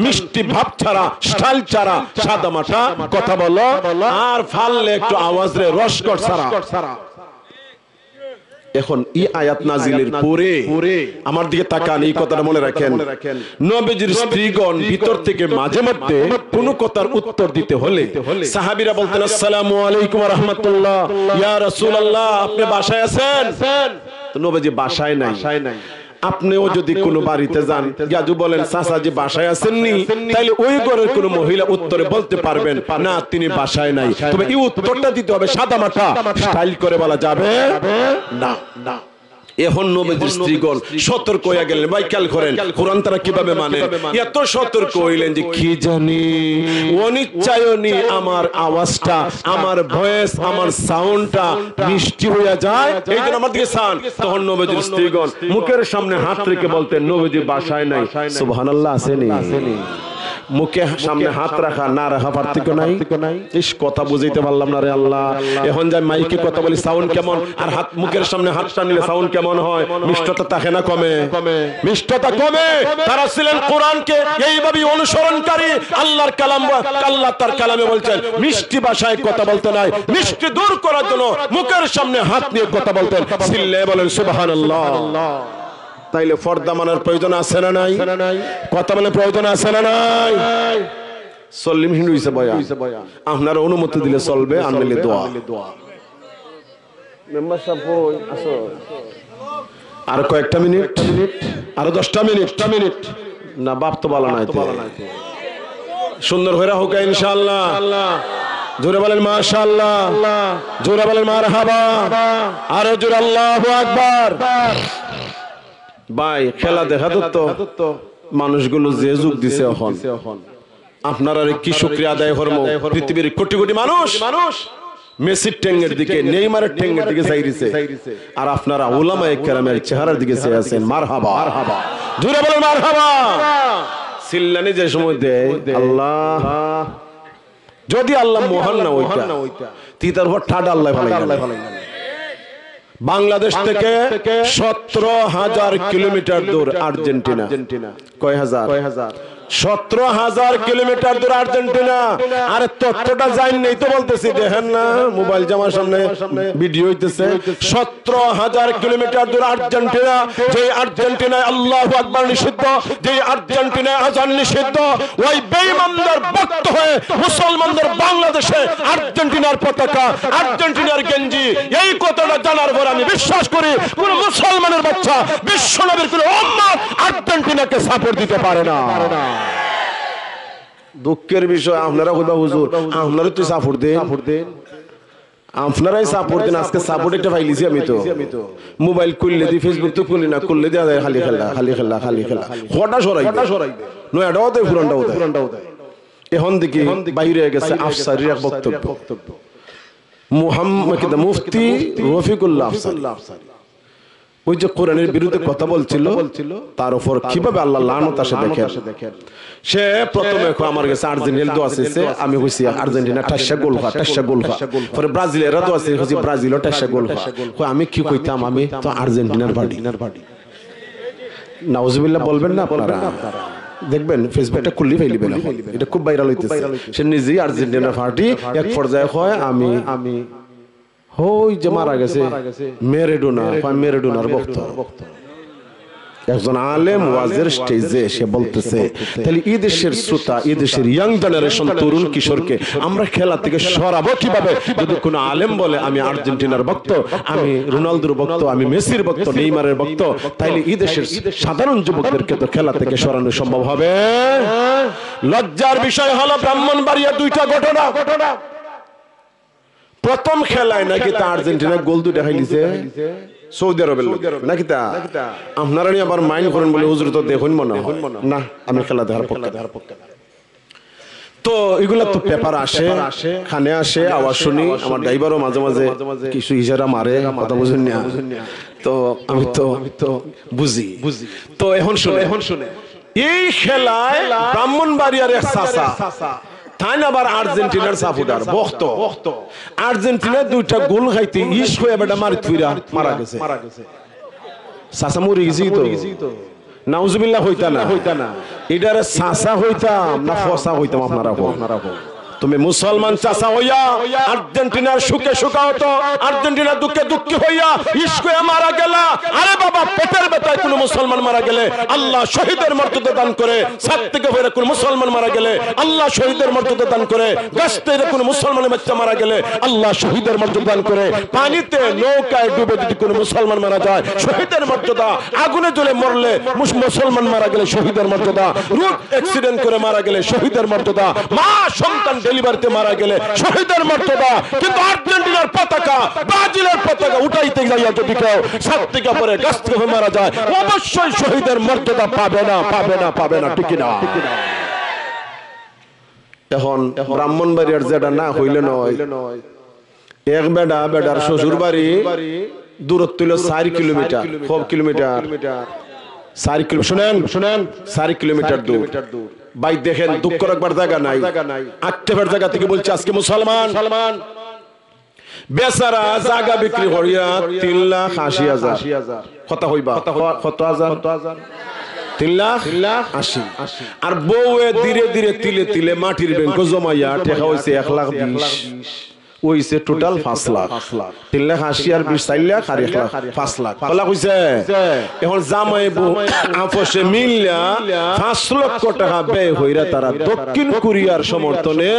মিষ্টি ভাব ছাড়া, স্টাইল ছাড়া সাদা মাটা কথা বলো। আর ফাললে একটু আওয়াজ রে রসকট ছাড়া। এখন এই আয়াত নাজিলের পরে আমার দিকে তাকান, এই কথাটা মনে রাখেন, নবীজির স্ত্রীগণ ভিতর থেকে মাঝে মধ্যে কোন কথার উত্তর দিতে হলে সাহাবীরা বলতেন আসসালামু আলাইকুম ওয়া রাহমাতুল্লাহ, ইয়া রাসূলুল্লাহ আপনি বাসায় আছেন? তো নবীজি বাসায় নাই। আপনিও যদি কোনো বাড়িতে যান, গাজু বলেন চাচা যে বাসায় আছেননি, তাইলে ওই ঘরের কোনো মহিলা উত্তরে বলতে পারবেন না তিনি বাসায় নাই। তবে এই উত্তরটা দিতে হবে সাদা মাটা, স্টাইল করে বলা যাবে না। এখন নবীজির স্ত্রীগণ সতর্ক হয়ে গেলেন। ভাই খেয়াল করেন কোরআন তারা কিভাবে মানে, এত সতর্ক হইলেন যে কি জানি অনিচ্ছায়নি আমার আওয়াজটা, আমার ভয়েস, আমার সাউন্ডটা মিষ্টি হয়ে যায়, এই জন্য আমার দিকে সান। তখন নবীজির স্ত্রীগণ মুখের সামনে হাত রেখে বলতেন নবীজি বাসায় নাই। সুবহানাল্লাহ, আসেনি? মুখে সামনে হাত রাখা না রাখা পার্থক্য নাই। ইস, কথা বুঝাইতে পারলাম না রে আল্লাহ। এখন যাই মাইকে কথা বলি, সাউন্ড কেমন, আর হাত মুখের সামনে হাতটা নিলে সাউন্ড কেমন হয়? মিষ্টতা থাকে না কমে? মিষ্টতা কমে। তারা ছিলেন কোরআনকে এইভাবে অনুসরণকারী। আল্লাহর কালাম, আল্লাহ তার কালামে বলছেন মিষ্টি ভাষায় কথা বলতে নাই, মিষ্টি দূর করার জন্য মুখের সামনে হাত নিয়ে কথা বলতেন। সিল্লে বলেন সুবহানাল্লাহ। তাইলে পর্দা মানার প্রয়োজন আছে না নাই? কথা বলে প্রয়োজন আছে না নাই? চল্লিশ মিনিট হইছে বয়া, আপনার অনুমতি দিলে চলবে, আনলে দোয়া। মেম্বার সাহেব আসো, আর কয়েকটা মিনিট, আরো 10টা মিনিট না, বাপ তো বলা নাই। সুন্দর হইরা হোক ইনশাআল্লাহ। জোরে বলেন মাশাআল্লাহ, জোরে বলেন মারহাবা, আরো জোরে আল্লাহু আকবার। ভাই খেলা দেখা তো মানুষগুলো যে যুগ দিছে, এখন আপনারা কি শুকরিয়া আদায় করব। পৃথিবীর কোটি কোটি মানুষ মেসির ঠেঙ্গের দিকে, নেইমারের ঠেঙ্গের দিকে চাইছে, আর আপনারা উলামায়ে কেরামের চেহারার দিকে চেয়ে আছেন। মারহাবা, জোরে বলেন মারহাবা। সিল্লানি যে সময় দেয় আল্লাহ, যদি আল্লাহ মহান না ওইটা তিতার উপর ঠাডা আল্লাহ ভালো। বাংলাদেশ থেকে 17,000 কিলোমিটার দূর আর্জেন্টিনা। কয় হাজার? 17,000 কিলোমিটার দূর আর্জেন্টিনা। আরে তথ্যটা জানি নেই তো বলতেছি, দেখেন না মোবাইল জামার সামনে ভিডিও হইতেছে। 17,000 কিলোমিটার দূর আর্জেন্টিনা, যে আর্জেন্টিনায় আল্লাহু আকবার নিষিদ্ধ, যে আর্জেন্টিনায় আযান নিষিদ্ধ, ওই বেঈমানদের ভক্ত হয়ে মুসলমানদের বাংলাদেশে আর্জেন্টিনার পতাকা, আর্জেন্টিনার গেঞ্জি, এই কথাটা জানার পর আমি বিশ্বাস করি কোন মুসলমানের বাচ্চা বিশ্বনবীর কোন উম্মত আর্জেন্টিনাকে সাপোর্ট দিতে পারে না। দুঃখের বিষয়, আপনারা কইবা হুজুর আপনারা তো সাপোর্ট দেন, আপনারাই সাপোর্ট দেন। আজকে সাপোর্ট একটা পাইলিছি আমি তো। মোবাইল খুললে দি, ফেসবুক তো খুলি না, খুললে দেওয়া যায় খালি খেলা খালি খেলা খালি খেলা, কটা সরাই নয়টাও দেয় পুরানটাও দেয়। এখন দেখি বাইরে গেছে আফসারির এক বক্তব্য, মুফতি রফিকুল্লাহ আফসারী, ওই যে কোরআনের বিরুদ্ধে কথা বলছিল, তার উপর কিভাবে আল্লাহ লানত আসে দেখেন। সে প্রথমে আমার কাছে আর্জেন্টিনা দোয়া চাইছে, আমি কইছি আর্জেন্টিনা 28 গোল খা, 28 গোল খা। পরে ব্রাজিলের দোয়া চাইছে, কইছি ব্রাজিলও 28 গোল খা। আমি কি কইতাম, আমি তো আর্জেন্টিনার বাড়ি। নাউজুবিল্লাহ বলবেন না আপনারা, দেখবেন ফেসবুকটা খুললি ফেলিবেন, এটা খুব ভাইরাল হইতেছে। সে নিজেই আর্জেন্টিনার পার্টি, এক পর্যায়ে হয় আমি ওই যে মারা গেছে মেরাডোনার ভক্ত। একজন আলেম ওয়াজের স্টেজে এসে বলতেছে, তাহলে এই দেশের শ্রোতা, এই দেশের ইয়াং জেনারেশন, তরুণ কিশোরকে আমরা খেলা থেকে সরাবো কিভাবে? যদি কোনো আলেম বলে আমি আর্জেন্টিনার ভক্ত, আমি রোনালদোর ভক্ত, আমি মেসির ভক্ত, নেইমারের ভক্ত, তাইলে এই দেশের সাধারণ যুবকদেরকে তো খেলা থেকে সরানো সম্ভব হবে? লজ্জার বিষয় হলো ব্রাহ্মণবাড়িয়া দুইটা ঘটনা। প্রথম খেলায় নাকি তা আর্জেন্টিনা গোল দুটো খাইলিছে সৌদি আরবের লোক নাকি তা। আপনারা নিয়ে আবার মাইন্ড করেন বলে হুজুর তো দেখুন মনে না, আমি খেলা দেখার পক্ষে। তো এগুলা তো পেপার আসে, খানে আসে, আওয়াজ শুনি। আমার ড্রাইভারও মাঝে মাঝে কিছু ইশারা মারে, কথা বুঝেন না। তো আমি তো বুঝি। তো এখন শুনে এই খেলায় ব্রাহ্মণবাড়িয়ার এক চাচা, তাই না আবার আর্জেন্টিনার সাপোর্টার ভক্ত, আর্জেন্টিনা দুইটা গোল খাইতে ইস হয়ে বেটা মারা গেছে। চাচা মরে গেছি তো, নাউজুবিল্লাহ হইতা না, এটারে চাচা হইতাম না ফসা হইতাম আপনারা। তুমি মুসলমান চাচা হইয়া আর্জেন্টিনার সুখে সুখা হতো, আর্জেন্টিনার দুঃখে দুঃখী হইয়া ইস্কে মারা গেলা। আরে বাবা, পেটের ব্যথায় কোন মুসলমান মারা গেলে আল্লাহ শহীদের মর্যাদা দান করে। ছাদ থেকে হয়ে কোন মুসলমান মারা গেলে আল্লাহ শহীদের মর্যাদা দান করে। গাছতে কোন মুসলমানের বাচ্চা মারা গেলে আল্লাহ শহীদের মর্যাদা দান করে। পানিতে নৌকায় ডুবে যদি কোন মুসলমান মারা যায় শহীদের মর্যাদা। আগুনে জ্বলে মরলে মুসলমান মারা গেলে শহীদের মর্যাদা। রোড অ্যাক্সিডেন্ট করে মারা গেলে শহীদের মর্যাদা। মা সন্তান ডেলিভারিতে মারা গেলে শহীদের মর্যাদা। কিন্তু আর্জেন্টিনার পতাকা, ব্রাজিলের পতাকা উঠাইতে যাইয়া যদি কেউ ছাদ থেকে পরে গাছ থেকে মারা যায়, অবশ্যই শহীদের মর্যাদা পাবে না, ঠিক না? এখন ব্রাহ্মণবাড়িয়ার যেটা না হইলে নয়, এক বেডার শ্বশুর বাড়ি দূরত্ব হইল 4 কিলোমিটার, 4 কিলোমিটার, 4 কিলোমিটার, শুনেন 4 কিলোমিটার দূর। ভাই দেখেন, দুঃখ রাখবার জায়গা নাই, আক্ষেপের জায়গা থেকে বলছে আজকে মুসলমান বেচারা জায়গা বিক্রি করিয়া 3,80,000 কথা হইবা, কত হাজার? 3,80,000। আর বউয়ে ধীরে ধীরে তিলে মাটির ব্যাংক জমাইয়া টেকা হয়েছে 1,20,000, ওইছে টোটাল 5 লাখ। 3,80,000 আর 20 4 লাখ আর 1 লাখ 5 লাখ বলা কইছে। এখন জামাই বউ আপসে মিললা 5 লক্ষ টাকা ব্যয় হইরা তারা দক্ষিণ কোরিয়ার সমর্থনে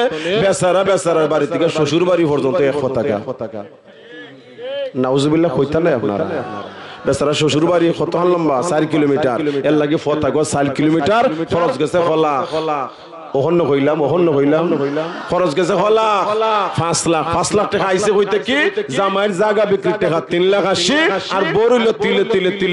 বেচারার বাড়ি থেকে শ্বশুর বাড়ি পর্যন্ত 1 পতাকা। নাউজুবিল্লাহ কইতা নাই আপনারা? বেচারা শ্বশুর বাড়ি কত লম্বা? 4 কিলোমিটার, এর লাগে পতাকা 4 কিলোমিটার, খরচ গেছে খোলা। ওহন্ন হইলাম খরচ গেছে 5 লাখ টাকা আইছে হইতে কি জামাইয়ের জায়গা বিক্রির টাকা 3,80,000 আর বড়ইল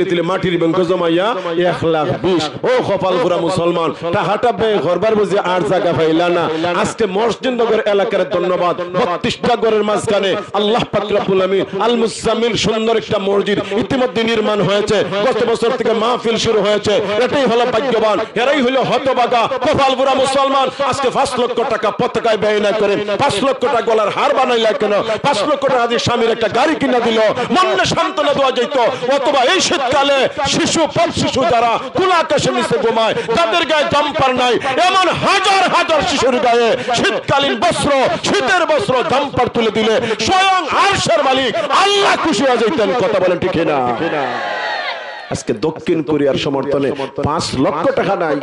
তিলে মাটির ব্যাংক জমাইয়া 1,20,000। ও কপাল পুরা মুসলমান, টাকাটা ব্যয় করবার বুঝি আর জায়গা পাইলা না। আজকে মসজিদনগর এলাকার ধন্যবাদ 32টা ঘরের মাঝখানে আল্লাহ পাক রব্বুল আমিন আল মুজাম্মিল সুন্দর একটা মসজিদ ইতিমধ্যে নির্মাণ হয়েছে। গত বছর থেকে মাহফিল শুরু হয়েছে। এটাই হলো ভাগ্যবান, এরাই হলো হতভাগা কপাল পুরা মুসলমান। মুসলমান আজকে 5 লক্ষ টাকা পতাকায় ব্যয় না করে 5 লক্ষ টাকা গলার হার বানাইলা কেন? 5 লক্ষ টাকা দিয়ে স্বামীর একটা গাড়ি কিনা দিল, মনে সান্ত্বনা দেওয়া যেত। অথবা এই শীতকালে শিশু যারা খোলা আকাশের নিচে ঘুমায়, তাদের গায়ে জাম্পার নাই, এমন হাজার হাজার শিশুর গায়ে শীতকালীন বস্ত্র, শীতের বস্ত্র জাম্পার তুলে দিলে স্বয়ং আরশের মালিক আল্লাহ খুশি হয়ে যেতেন। কথা বলেন ঠিক না? আজকে দক্ষিণ কোরিয়ার সমর্থনে 5 লক্ষ টাকা নাই,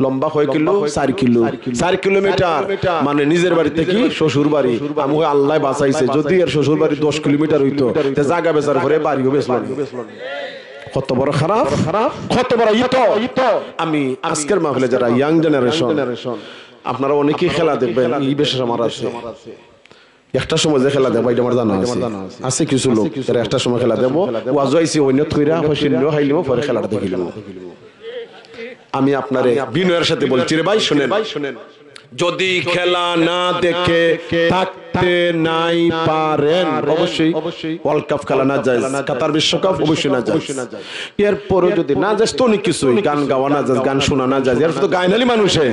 লম্বা কয় কিলো? 4 kilo, 4 kilometre. মানে নিজের বাড়ি থেকে শ্বশুর বাড়ি, আমি আল্লাহ বাঁচাইছে। যদি এর শ্বশুর বাড়ি 10 কিলোমিটার হইতো, জায়গা বেচার পরে বাড়িও বেচলাম। কত বড় খারাপ, কত বড় ইতো। আমি আজকের মাহফিলে যারা ইয়াং জেনারেশন, আপনারা অনেকেই খেলা দেখবেন, এই বিশেষ আমার আছে। একটা সময় যে খেলা দেবো এটা আমার জানা আছে। কিছু লোক একটা সময় খেলা দেবো, ওয়াজ আইছি অন্য থইরা হইলো খাইলিম, পরে খেলাটা দেখিলাম। আমি আপনারে বিনয়ের সাথে বলছি রে ভাই, শুনেন, যদি খেলা না দেখে থাকতে নাই পারেন, অবশ্যই ওয়ার্ল্ড কাপ খেলা না যায়, কাতার বিশ্বকাপ অবশ্যই না যায়। এরপরে যদি না যায় তো অনেক কিছুই, গান গাওয়া না যায়, গান শোনা না যায়, এর তো গায়নালি মানুষে।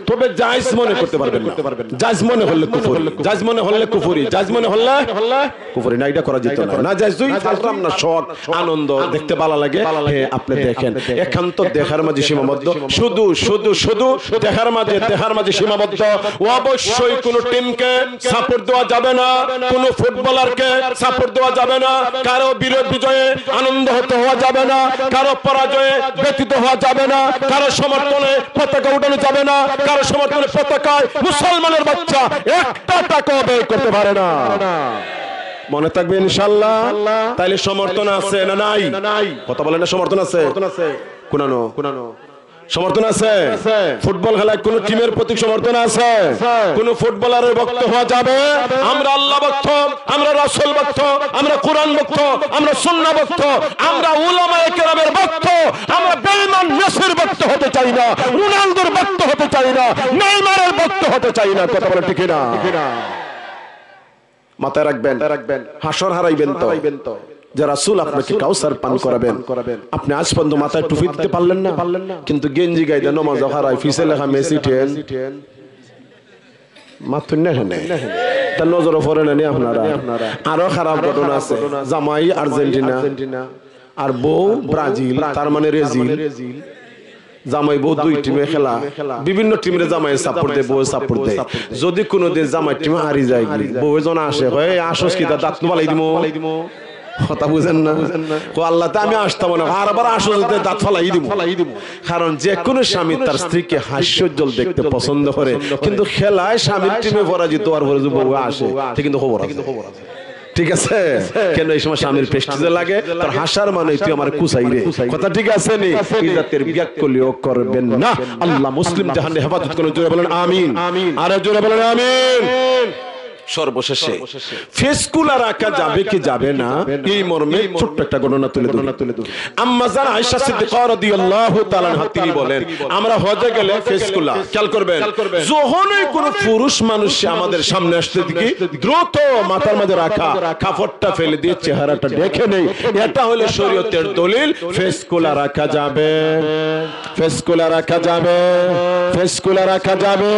তবে জায়েজ মনে করতে পারবেন না। জায়েজ মনে হলে কুফরি, জায়েজ মনে হলে কুফরি, জায়েজ মনে হলে কুফরি না, এটা করা যেত না। না জায়েজ দুই ফালতাম না, শখ আনন্দ দেখতে ভালো লাগে, আপনি দেখেন। একান্ত দেখার মাঝে সীমাবদ্ধ, শুধু শুধু শুধু দেখার মাঝে সীমাবদ্ধ। অবশ্যই কোন টিমকে সাপোর্ট দেওয়া যাবে না, কোন ফুটবলারকে সাপোর্ট দেওয়া যাবে না, কারো বিজয়ে আনন্দ হওয়া যাবে না, কারো পরাজয়ে ব্যথিত হওয়া যাবে না, কারো সমর্থনে পতাকা উঠানো যাবে না, কারো সমর্থনে পতাকায় মুসলমানের বাচ্চা একটা টাকাও ব্যয় করতে পারে না। মনে থাকবে ইনশাআল্লাহ। তাইলে সমর্থন আছে না নাই? কথা বলেন না, সমর্থন আছে? কোনানো সমর্থন আছে? ফুটবল খেলায় কোন টিমের প্রতি সমর্থন আছে? কোন ফুটবলারের ভক্ত হওয়া যাবে? আমরা আল্লাহ ভক্ত, আমরা রাসূল ভক্ত, আমরা কোরআন ভক্ত, আমরা সুন্নাহ ভক্ত, আমরা উলামায়ে কেরামের ভক্ত। আমরা বেঈমান মেসির ভক্ত হতে চাই না, রোনালদোর ভক্ত হতে চাই না, নেইমারের ভক্ত হতে চাই না। কথা বলেন ঠিক না? মাথায় রাখবেন, হাসর হারাইবেন তো যে রাসূল আপনাকে কাউসার পান করাবেন। আপনি আজ পর্যন্ত মাথায় টুপি দিতে পারলেন না, কিন্তু গেঞ্জি গাইতে নামাজ হারাই, ফিসে লেখা মেসি 10 মাথুন না হেনে তার নজরে পড়ে না আপনারা। আরো খারাপ ঘটনা আছে, জামাই আর্জেন্টিনা আর বউ ব্রাজিল, তার মানে রেজিল। জামাই বউ দুই টিমে খেলা, বিভিন্ন টিমের জামাই সাপোর্ট দেয়, বউ সাপোর্ট দেয়। যদি কোনোদিন জামাই টিম হারি যায়, বউ জন আসে, আসস কি দাঁত বালাই দিমো, কথা বুঝেন না? আল্লাহ আমি আসতাম না, আরবার আসো, দাঁত ফালাই দিব। কারণ যে কোনো স্বামী তার স্ত্রীকে হাস্যোজ্জ্বল দেখতে পছন্দ করে, কিন্তু খেলায় স্বামীর টিমে পরাজিত হওয়ার পরে যে বউ আসে, কিন্তু খবর আছে। ঠিক আছে? কেন এই সময় স্বামীর প্রেস্টিজে লাগে, তার হাসার মানে তুই আমার কুসাই রে। কথা ঠিক আছে নি? ইজ্জতের বিয়াক্কলিও করবেন না। আল্লাহ মুসলিম জাহানে হেফাজত করুন। জোরে বলেন আমিন, আর জোরে বলেন আমিন। সর্বশেষে ফেসকুলা রাখা যাবে কি যাবে না, এই মর্মে ছোট্ট একটা ঘটনা তুলে ধরি। আম্মা জান আয়েশা সিদ্দিকা রাদিয়াল্লাহু তাআলা আনহা তিনি বলেন, আমরা হজে গেলে ফেসকুলা খেয়াল করবেন, যখনই কোন পুরুষ মানুষ আমাদের সামনে আসতে দিকে দ্রুত মাথার মধ্যে রাখা কাপড়টা ফেলে দিয়ে চেহারাটা দেখে নেই। এটা হলো শরীয়তের দলিল। ফেসকুলা রাখা যাবে, ফেসকুলা রাখা যাবে, ফেসকুলা রাখা যাবে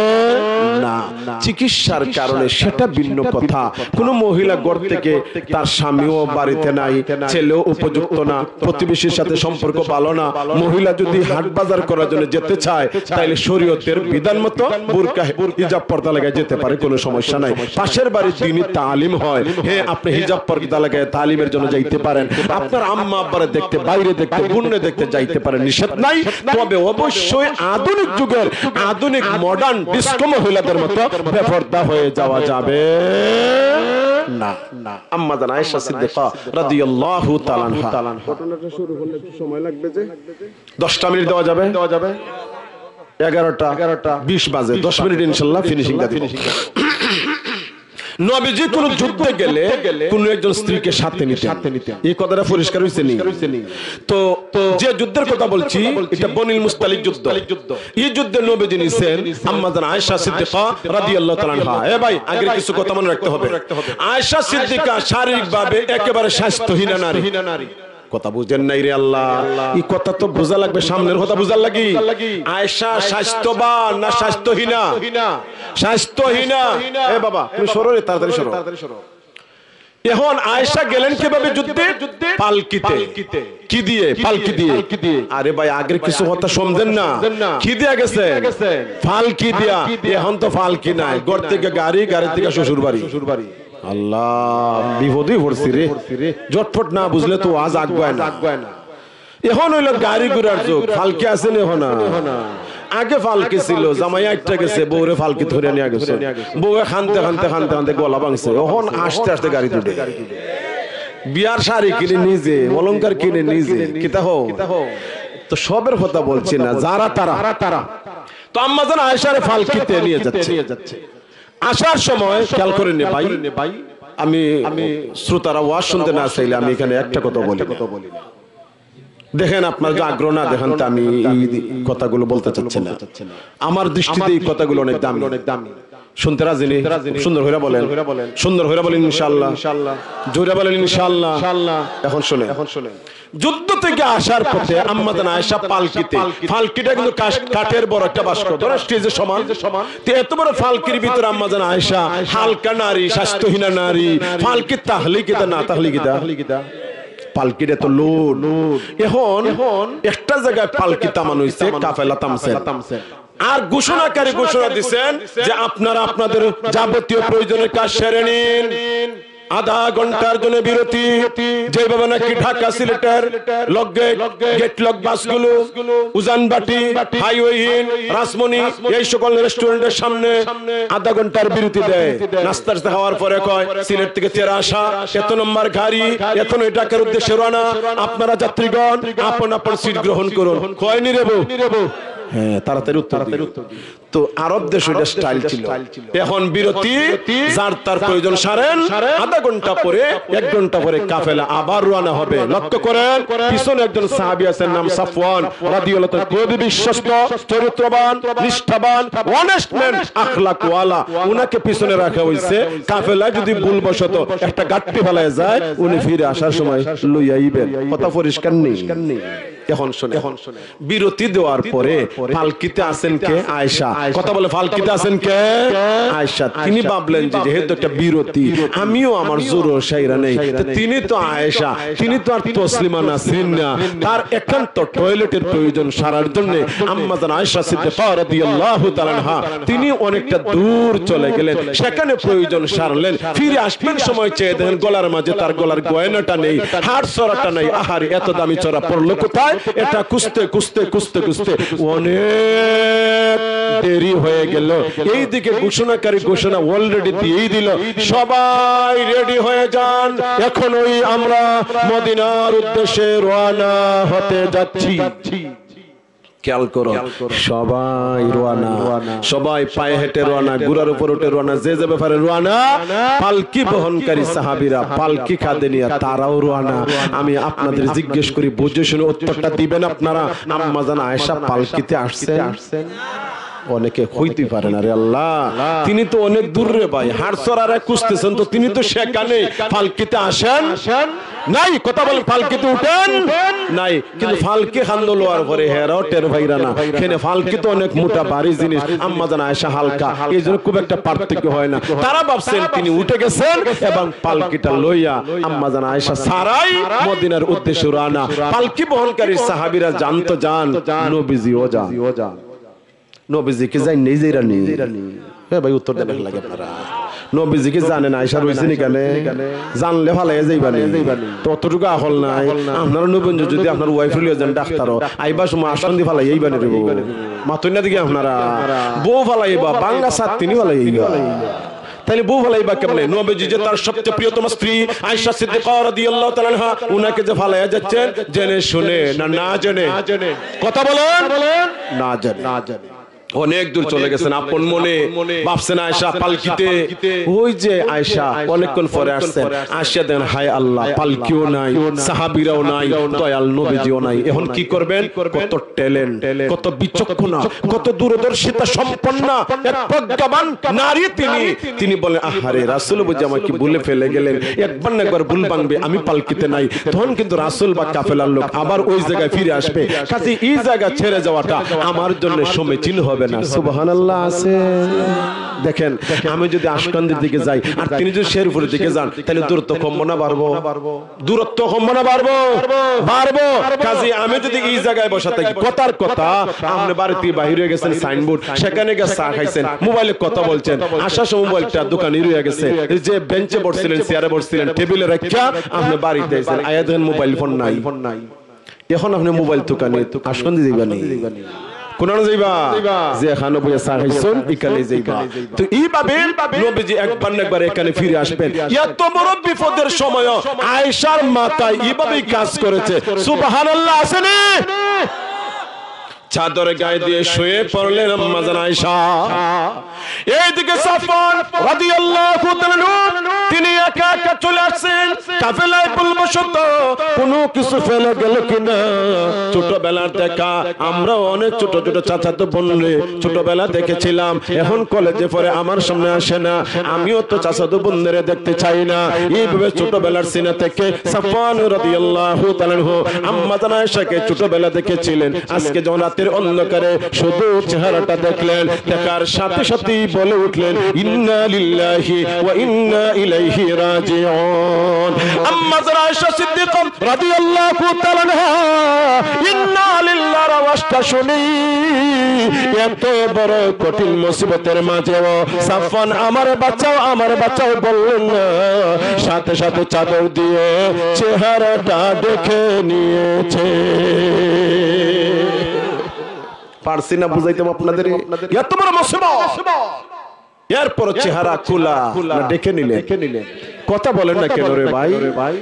না। চিকিৎসার কারণে সেটা ভিন্ন কথা। কোন মহিলা ঘর থেকে তার স্বামীও বাড়িতে নাই, ছেলেও উপযুক্ত না, প্রতিবেশীর সাথে সম্পর্ক ভালো না, মহিলা যদি হাট বাজার করার জন্য যেতে চায়, তাইলে শরীয়তের বিধান মতো বুরকা হিজাব পর্দা লাগায় যেতে পারে, কোনো সমস্যা নাই। পাশের বাড়ির দিনই তালিম হয়, হ্যাঁ আপনি হিজাব পর্দা লাগায় তালিমের জন্য যাইতে পারেন। আপনার আম্মা আব্বারে দেখতে, বাইরে দেখতে, বুননে দেখতে যাইতে পারেন, নিষেধ নাই। তবে অবশ্যই আধুনিক যুগের আধুনিক মডার্ন ডিস্কো মহিলাদের মতো বেপরদা হয়ে যাওয়া যাবে না। আম্মা জান আয়েশা সিদ্দিকা রাদিয়াল্লাহু তাআলা আনহা, ঘটনাটা শুরু হলে একটু সময় লাগবে, যে 10টা মিনিট দেওয়া যাবে। 11টা 20 বাজে, 10 মিনিট ইনশাআল্লাহ ফিনিশিং দেব। নবীজি কোন যুদ্ধে গেলে কোন একজন স্ত্রীকে সাথে নিতেন, এই কথাটা পরিষ্কার হইছে নি? তো যে যুদ্ধের কথা বলছি এটা বনিল মুস্তালিক যুদ্ধ। এই যুদ্ধে নবীজি নিছেন আম্মা জান আয়েশা সিদ্দিকা রাদিয়াল্লাহু তাআলা আনহা। ভাই আগে কিছু কথা মনে রাখতে হবে। আয়েশা সিদ্দিকা শারীরিকভাবে একেবারে স্বাস্থ্যহীনা নারী। কথা বুঝেন নাই রে আল্লাহ, এই কথা তো বোঝা লাগবে, সামনের কথা বুঝার লাগি। আয়েশা স্বাস্থ্যবান না স্বাস্থ্যহীনা? স্বাস্থ্যহীনা। এ বাবা তুমি সরো রে, তাড়াতাড়ি সরো। এখন আয়েশা গেলেন কিভাবে যুদ্ধে? পালকিতে। কি দিয়ে? পালকি দিয়ে। আরে ভাই আগের কিছু কথা সমঝেন না, কি দিয়া গেছে? পালকি দিয়া। এখন তো পালকি নাই, ঘর থেকে গাড়ি, গাড়ি থেকে শ্বশুর বাড়ি। আল্লাহ বিপদই পড়ছি রে, জটফট না বুঝলে তো আজ আগুয়ায় না। এখন হইলো গাড়ি ঘোড়ার যুগ, ফালকি আছে না? এখন আগে ফালকি ছিল, জামাই একটা গেছে, বউরে ফালকি ধরে নিয়ে গেছে, বউয়ে খানতে খানতে খানতে খানতে গলা ভাঙছে। এখন আস্তে আস্তে গাড়ি তুলে, বিয়ার শাড়ি কিনে নিজে, অলংকার কিনে নিজে, কিতা হো তো সবের কথা বলছি না, যারা তারা তো আম্মা জান আয়েশারে ফালকিতে নিয়ে যাচ্ছে। আসার সময় খেয়াল করে নে ভাই, আমি শ্রোতারা ওয়াজ শুনতে না চাইলে আমি এখানে একটা কথা বলি। দেখেন আপনার যে আগ্রহ না দেখেন, তো আমি এই কথাগুলো বলতে চাচ্ছি না। আমার দৃষ্টিতে এই কথাগুলো অনেক দামি। শুনতে রাজি নেই? সুন্দর হইরা বলেন, সুন্দর হইরা বলেন ইনশাআল্লাহ, জোরে বলেন ইনশাআল্লাহ। এখন শুনেন, যুদ্ধ থেকে আসার পথে আম্মা জান আয়েশা পালকিতে, ফালকিটা কিন্তু কাঠের বড় একটা বাস্ক, ধরো স্টেজে সমান। তো এত বড় ফালকির ভিতরে আম্মা জান আয়েশা হালকা নারী, স্বাস্থ্যহীনা নারী, ফালকি তাহলে কিতা না তাহলে কিতা? পালকিটা তো লোড। এখন একটা জায়গায় পালকি তামানো হইছে, কাফেলা থামছে। আর ঘোষণাকারী ঘোষণা দিচ্ছেন যে আপনারা আপনাদের যাবতীয় প্রয়োজনের কাজ সেরে নিন, আধা ঘন্টার জন্য বিরতি। যেভাবে নাকি ঢাকা সিলেটের গেট লক বাসগুলো উজানবাটি, হাইওয়ে ইন, রাসমণি এই সকল রেস্টুরেন্টের সামনে আধা ঘন্টার বিরতি দেয়। নাস্তা খাওয়ার পরে কয় সিলেট থেকে তেরা আসা এত নম্বর গাড়ি এত ঢাকার উদ্দেশ্যে রওনা, আপনারা যাত্রীগণ আপন আপন সিট গ্রহণ করুন। কয় নি রেবো? হ্যাঁ তাড়াতাড়ি উত্তর। তো আরব দেশ ওইটা স্টাইল ছিল। এখন বিরতি, যার তার প্রয়োজন সারেন, আধা ঘন্টা পরে 1 ঘন্টা পরে কাফেলা আবার রওনা হবে। লক্ষ্য করেন পিছনে একজন সাহাবী আছেন, নাম সাফওয়ান রাদিয়াল্লাহু তাআলা, খুবই বিশ্বস্ত, চরিত্রবান, নিষ্ঠাবান, অনেস্ট ম্যান, আখলাক ওয়ালা। উনাকে পিছনে রাখা হইছে, কাফেলা যদি ভুলবশত একটা গাট্টি ফেলায় যায় উনি ফিরে আসার সময় লইয়া আইবেন। কথা পরিষ্কার নেই? এখন শুনে, বিরতি দেওয়ার পরে পালকিতে আছেন কে? আয়েশা। কথা বলে পালকিতে আছেন কে? আয়েশা। তিনি ভাবলেন যে যেহেতু একটা বিরতি, আমিও আমার জোর সাইরা নেই, তিনি তো আয়েশা, তিনি তো আর তসলিমা নাসরিন না, তার একান্ত টয়লেটের প্রয়োজন সারার জন্য আম্মা জান আয়েশা সিদ্দিকা রাদিয়াল্লাহু তাআলা আনহা তিনি অনেকটা দূর চলে গেলেন, সেখানে প্রয়োজন সারলেন। ফিরে আসবেন সময় চেয়ে দেখেন গলার মাঝে তার গলার গয়নাটা নেই, হাড় চড়াটা নেই। আহারে এত দামি চড়া পড়লো কোথায়? এটা খুঁজতে খুঁজতে খুঁজতে খুঁজতে অনেক দেরি হয়ে গেল। এইদিকে ঘোষণাকারী ঘোষণা অলরেডি দিয়েই দিল, সবাই রেডি হয়ে যান, এখনই আমরা মদিনার উদ্দেশ্যে রওনা হতে যাচ্ছি। খেয়াল করো, সবাই রওনা, সবাই পায়ে হেঁটে রওনা, ঘোড়ার উপর উঠে রওনা, যে যে ব্যাপারে রওনা। পালকি বহনকারী সাহাবীরা পালকি কাঁধে নিয়ে তারাও রওনা। আমি আপনাদের জিজ্ঞেস করি, বুঝে শুনে উত্তরটা দিবেন আপনারা। আম্মা জান আয়েশা পালকিতে আসছেন? অনেকে হইতে পারে না রে আল্লাহ, তিনি তো অনেক দূর রে ভাই, হাড়সরারে খুঁজতেছেন, তো তিনি তো সেখানে পালকিতে আসেন নাই। কথা বলেন, পালকিতে উঠেন নাই, কিন্তু ফালকি খান্দো লোয়ার পরে হেরাও টের ভাইরা না, এখানে ফালকি তো অনেক মোটা ভারী জিনিস, আম্মা জান আয়েশা হালকা, এই জন্য খুব একটা পার্থক্য হয় না। তারা ভাবছেন তিনি উঠে গেছেন এবং পালকিটা লইয়া আম্মা জান আয়েশা সারাই মদিনার উদ্দেশ্যে রওনা। পালকি বহনকারী সাহাবীরা জানতো যান, নবীজিও যান। নবীজিকে যাই নিজেই রানি। হ্যাঁ ভাই উত্তর দেবেন লাগে আপনারা। নবীজিকে জানেন আয়েশা রইছে নি কেন? জানলে ভালো যাইবানি, ততটুকু আহল নাই। আপনারা নবীন যদি আপনার ওয়াইফ লিয়ে যান ডাক্তারও আইবা সময় আসন্দি ফালাই এইবানি রে বউ মাতই না দিকে আপনারা বউ ফালাইবা বাংলা সাত তিনি ফালাইবা। তাহলে বউ ফালাইবা কেমনে? নবীজি যে তার সবচেয়ে প্রিয়তম স্ত্রী আয়েশা সিদ্দিকা রাদিয়াল্লাহু তাআলা আনহা, উনাকে যে ফালাইয়া যাচ্ছেন জেনে শুনে না না জেনে? কথা বলেন, না জেনে। অনেক দূর চলে গেছেন আপন মনে ভাবছেন আয়েশা পালকিতে ওই যে আয়েশা অনেকক্ষণ পরে আসছেন আসিয়া দেন হায় আল্লাহ পালকিও নাই সাহাবীরাও নাই দয়াল নবীজিও নাই এখন কি করবেন কত ট্যালেন্ট কত বিচক্ষণা কত দূরদর্শিতা সম্পন্ন এক প্রজ্ঞাবান নারী তিনি বলেন আহারে রাসূল বুঝি আমাকে ভুলে ফেলে গেলেন একবার না একবার ভুল ভাঙবে আমি পালকিতে নাই তখন কিন্তু রাসূল বা কাফেলার লোক আবার ওই জায়গায় ফিরে আসবে কাজে এই জায়গা ছেড়ে যাওয়াটা আমার জন্য সমীচীন হবে না সুবহানাল্লাহ আছে দেখেন আমি যদি আশকান্দির দিকে যাই আর তিনি যদি শেরপুরের দিকে যান তাহলে দূরত্ব কমবো না বাড়বো দূরত্ব কমবো না বাড়বো কাজে আমি যদি এই জায়গায় বসে থাকি কথার কথা আপনি বাড়িতে বাহির হয়ে গেছেন সাইনবোর্ড সেখানে গিয়ে চা খাইছেন মোবাইলে কথা বলছেন আসার সময় মোবাইলটা দোকানে রয়ে গেছে যে বেঞ্চে বসছিলেন চেয়ারে বসছিলেন টেবিলে রাখিয়া আপনি বাড়িতে এসেছেন আয়া দেখেন মোবাইল ফোন নাই এখন আপনি মোবাইল দোকানে আশকান্দি দিবেন কোনানো যাইবা যে এখানে বইয়া চা খাইছেন এখানে যাইবা তো এইভাবে নবীজি একবার না একবার এখানে ফিরে আসবেন এত বড় বিপদের সময় আয়েশার মাতা এইভাবেই কাজ করেছে সুবহানাল্লাহ আসেনি চাদরে গায়ে দিয়ে শুয়ে পড়লেন আম্মা জান আয়েশা এইদিকে সাফওয়ান রাদিয়াল্লাহু তাআলা তিনি একা একা চলে আসছেন কাফেলায় বলবশত কোনো কিছু ফেলে গেল কিনা ছোটবেলার দেখা আমরা অনেক ছোট ছোট চাচাতো বোনরে ছোটবেলা দেখেছিলাম এখন কলেজে পড়ে আমার সামনে আসে না আমিও তো চাচাতো বোনদের দেখতে চাই না এইভাবে ছোটবেলার সিনা থেকে সাফওয়ান রাদিয়াল্লাহু তাআলা আম্মা জান আয়েশাকে ছোটবেলা দেখেছিলেন আজকে যখন রাতের অন্ধকারে শুধু চেহারাটা দেখলেন দেখার সাথে সাথে বলে উঠলেন ইন্না লিল্লাহি ওয়া ইন্না ইলাইহি রাজিউন আম্মা জান আয়েশা সিদ্দিকা রাদিয়াল্লাহু তাআলা আনহা ইন্না লিল্লাহি ওয়াসটা শুনি এত বড় কঠিন মুসিবতের মাঝেও সাফওয়ান আমার বাঁচাও বললেন না সাথে সাথে চাদর দিয়ে চেহারাটা দেখে নিয়েছে পারছি না বুঝাইতাম আপনাদের এত বড় মুসিবত এরপর চেহারা খোলা দেখে নিলেন কথা বলেন না কেন রে ভাই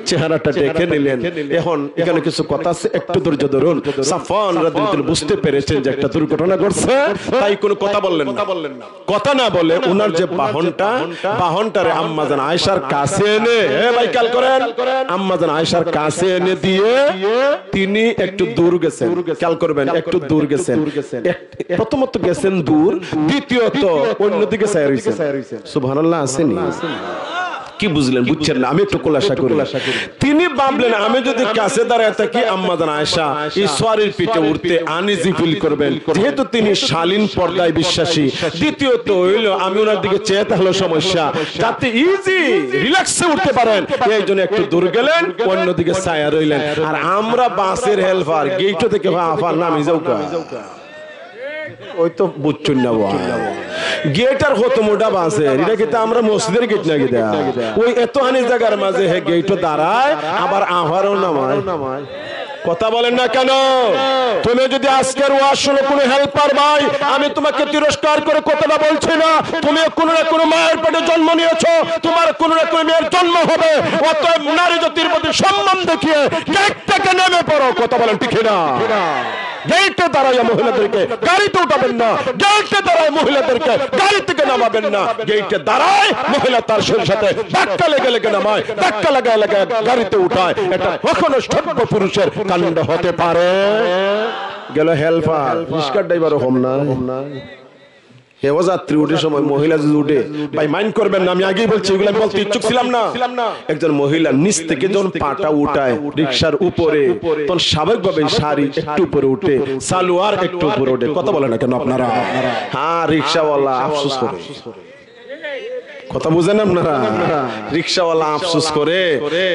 চেহারাটা দেখে নিলেন এখন এখানে কিছু কথা আছে একটু ধৈর্য ধরুন সাফওয়ান রাদিয়াল্লাহু তাআলা বুঝতে পেরেছেন যে একটা দুর্ঘটনা ঘটছে তাই কোনো কথা বললেন না কথা না বলে ওনার যে বাহনটারে আম্মা জান আয়েশার কাছে এনে ভাই খেয়াল করেন আম্মা জান আয়েশার কাছে এনে দিয়ে তিনি একটু দূর গেছেন খেয়াল করবেন একটু দূর গেছেন প্রথমত গেছেন দূর দ্বিতীয়ত অন্যদিকে চাইয়া রইছেন সুবহানাল্লাহ আসেনি কি বুঝলেন বুঝছেন না আমি একটু খোলাসা করি তিনি ভাবলেন আমি যদি কাছে দাঁড়ায় থাকি আম্মা জান আয়েশা এই সোয়ারির পিঠে উঠতে আনইজি ফিল করবেন যেহেতু তিনি শালীন পর্দায় বিশ্বাসী দ্বিতীয়ত হইলো আমি ওনার দিকে চেয়ে থাকলে সমস্যা যাতে ইজি রিল্যাক্সে উঠতে পারেন এই জন্য একটু দূর গেলেন অন্যদিকে ছায়া রইলেন আর আমরা বাসের হেল্পার গেট থেকে আফার নামি যাও ওই তো বুঝছুন না গেট আর কত মোটা বাসে এটা কিন্তু আমরা মসজিদের গেট না গিয়ে ওই এত হানি জায়গার মাঝে হে গেট দাঁড়ায় আবার আহারও নামায় কথা বলেন না কেন তুমি যদি আজকের ওয়াজ শুনে কোনো হেল্পার ভাই আমি তোমাকে তিরস্কার করে কথাটা বলছি না তুমি কোনো না কোনো মায়ের পেটে জন্ম নিয়েছো তোমার কোনো না কোনো মেয়ের জন্ম হবে অতএব নারী জাতির প্রতি সম্মান দেখিয়ে গেট থেকে নেমে পড়ো কথা বলেন ঠিক না গেটে দাঁড়ায় মহিলাদেরকে গাড়িতে উঠাবেন না গেটে দাঁড়ায় মহিলাদেরকে গাড়ি থেকে নামাবেন না গেটে দাঁড়ায় মহিলা তার সাথে ধাক্কা লেগে নামায় ধাক্কা লাগায় গাড়িতে উঠায় এটা কখনো সভ্য পুরুষের কাণ্ড হতে পারে গেল হেল্পার রিস্কার ড্রাইভার হোম না যাত্রী উঠে সময় মহিলা যদি উঠে ভাই মাইন্ড করবেন না আমি আগেই বলছি এগুলো আমি বলতে ইচ্ছুক ছিলাম না একজন মহিলা নিচ থেকে যখন পাটা উঠায় রিক্সার উপরে তখন স্বাভাবিকভাবে শাড়ি একটু উপরে উঠে সালোয়ার একটু উপরে উঠে কথা বলে না কেন আপনারা হ্যাঁ রিক্সাওয়ালা আফসোস করে কথা বুঝেন আপনারা রিকশাওয়ালা আফসোস করে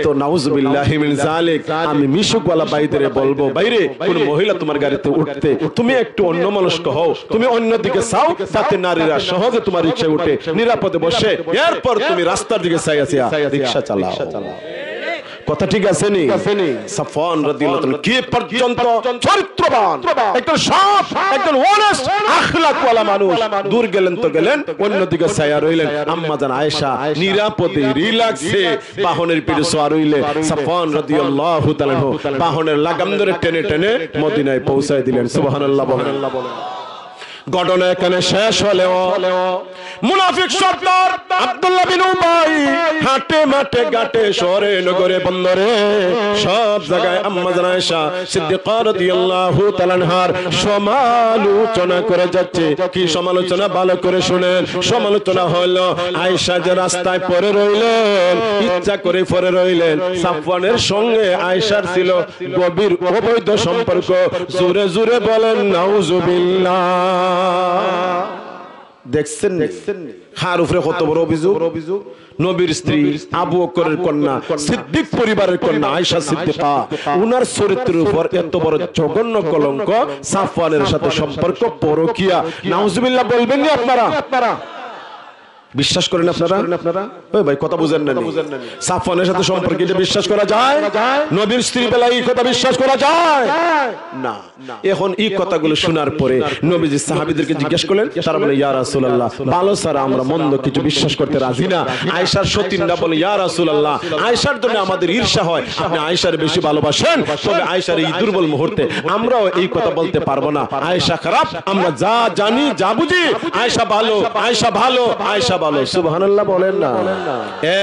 তো নাউজুবিল্লাহি মিন যালিক আমি মিশুকওয়ালা ভাইদের বলবো বাইরে কোন মহিলা তোমার গাড়িতে উঠতে তুমি একটু অন্য মানুষকে হও তুমি অন্যদিকে চাও যাতে নারীরা সহজে তোমার রিকশায় উঠে নিরাপদে বসে এরপর তুমি রাস্তার দিকে চাইয়া রিকশা চালাও কথা ঠিক আছে নি সাফওয়ান রাদিয়াল্লাহু তাআলা কি পর্যন্ত চরিত্রবান একজন সৎ একজন অনেস্ট আখলাকওয়ালা মানুষ দূর গেলেন তো গেলেন অন্যদিকে ছায়া রইলেন আম্মা জান আয়েশা নিরাপদে রিল্যাক্সে বাহনের পিঠে সওয়ার হইলে সাফওয়ান রাদিয়াল্লাহু তাআলা বাহনের লাগাম ধরে টেনে টেনে মদিনায় পৌঁছায় দিলেন সুবহানাল্লাহ বলেন ঘটনা এখানে শেষ হলেও মুনাফিক সর্দার আব্দুল্লাহ বিন উবাই হাটে মাঠে ঘাটে শহরে নগরে বন্দরে সব জায়গায় আম্মা জান আয়েশা সিদ্দিকা রাদিয়াল্লাহু তাআলা আনহার সমালোচনা করে যাচ্ছে। কি সমালোচনা? ভালো করে শুনেন। সমালোচনা হলো আয়েশা যে রাস্তায় পড়ে রইলেন, ইচ্ছা করে পড়ে রইলেন। সাফওয়ানের সঙ্গে আয়েশার ছিল গভীর অবৈধ সম্পর্ক। জোরে জোরে বলেন নাউজুবিল্লাহ। দেখছেন হার উপরে কত বড় অভিযোগ। নবীর স্ত্রী আবু বকরের কন্যা, সিদ্দিক পরিবারের কন্যা আয়েশা সিদ্দিকা, উনার চরিত্রের উপর এত বড় জঘন্য কলঙ্ক। সাফওয়ানের সাথে সম্পর্ক পরকীয়া। নাউজুবিল্লাহ বলবেন না আপনারা? বিশ্বাস করেন আপনারা? ওই ভাই কথা বুঝেন না? সাফওয়ানের সাথে সম্পর্ক এটা বিশ্বাস করা যায়? নবীর স্ত্রী বেলায় এই কথা বিশ্বাস করা যায় না। এখন এই কথাগুলো শোনার পরে নবীজি সাহাবীদেরকে জিজ্ঞেস করলেন, তারা বলে ইয়া রাসূলুল্লাহ, ভালো ছাড়া আমরা মন্দ কিছু বিশ্বাস করতে রাজি না। আয়েশার সতীনরা বলে ইয়া রাসূলুল্লাহ, আয়েশার জন্য আমাদের ঈর্ষা হয়, আপনি আয়েশার বেশি ভালোবাসেন, তবে আয়েশার এই দুর্বল মুহূর্তে আমরাও এই কথা বলতে পারবো না। আয়েশা খারাপ, আমরা যা জানি যা বুঝি আয়েশা ভালো, আয়েশা ভালো, আয়েশা ভালো। সুবহানাল্লাহ বলেন না?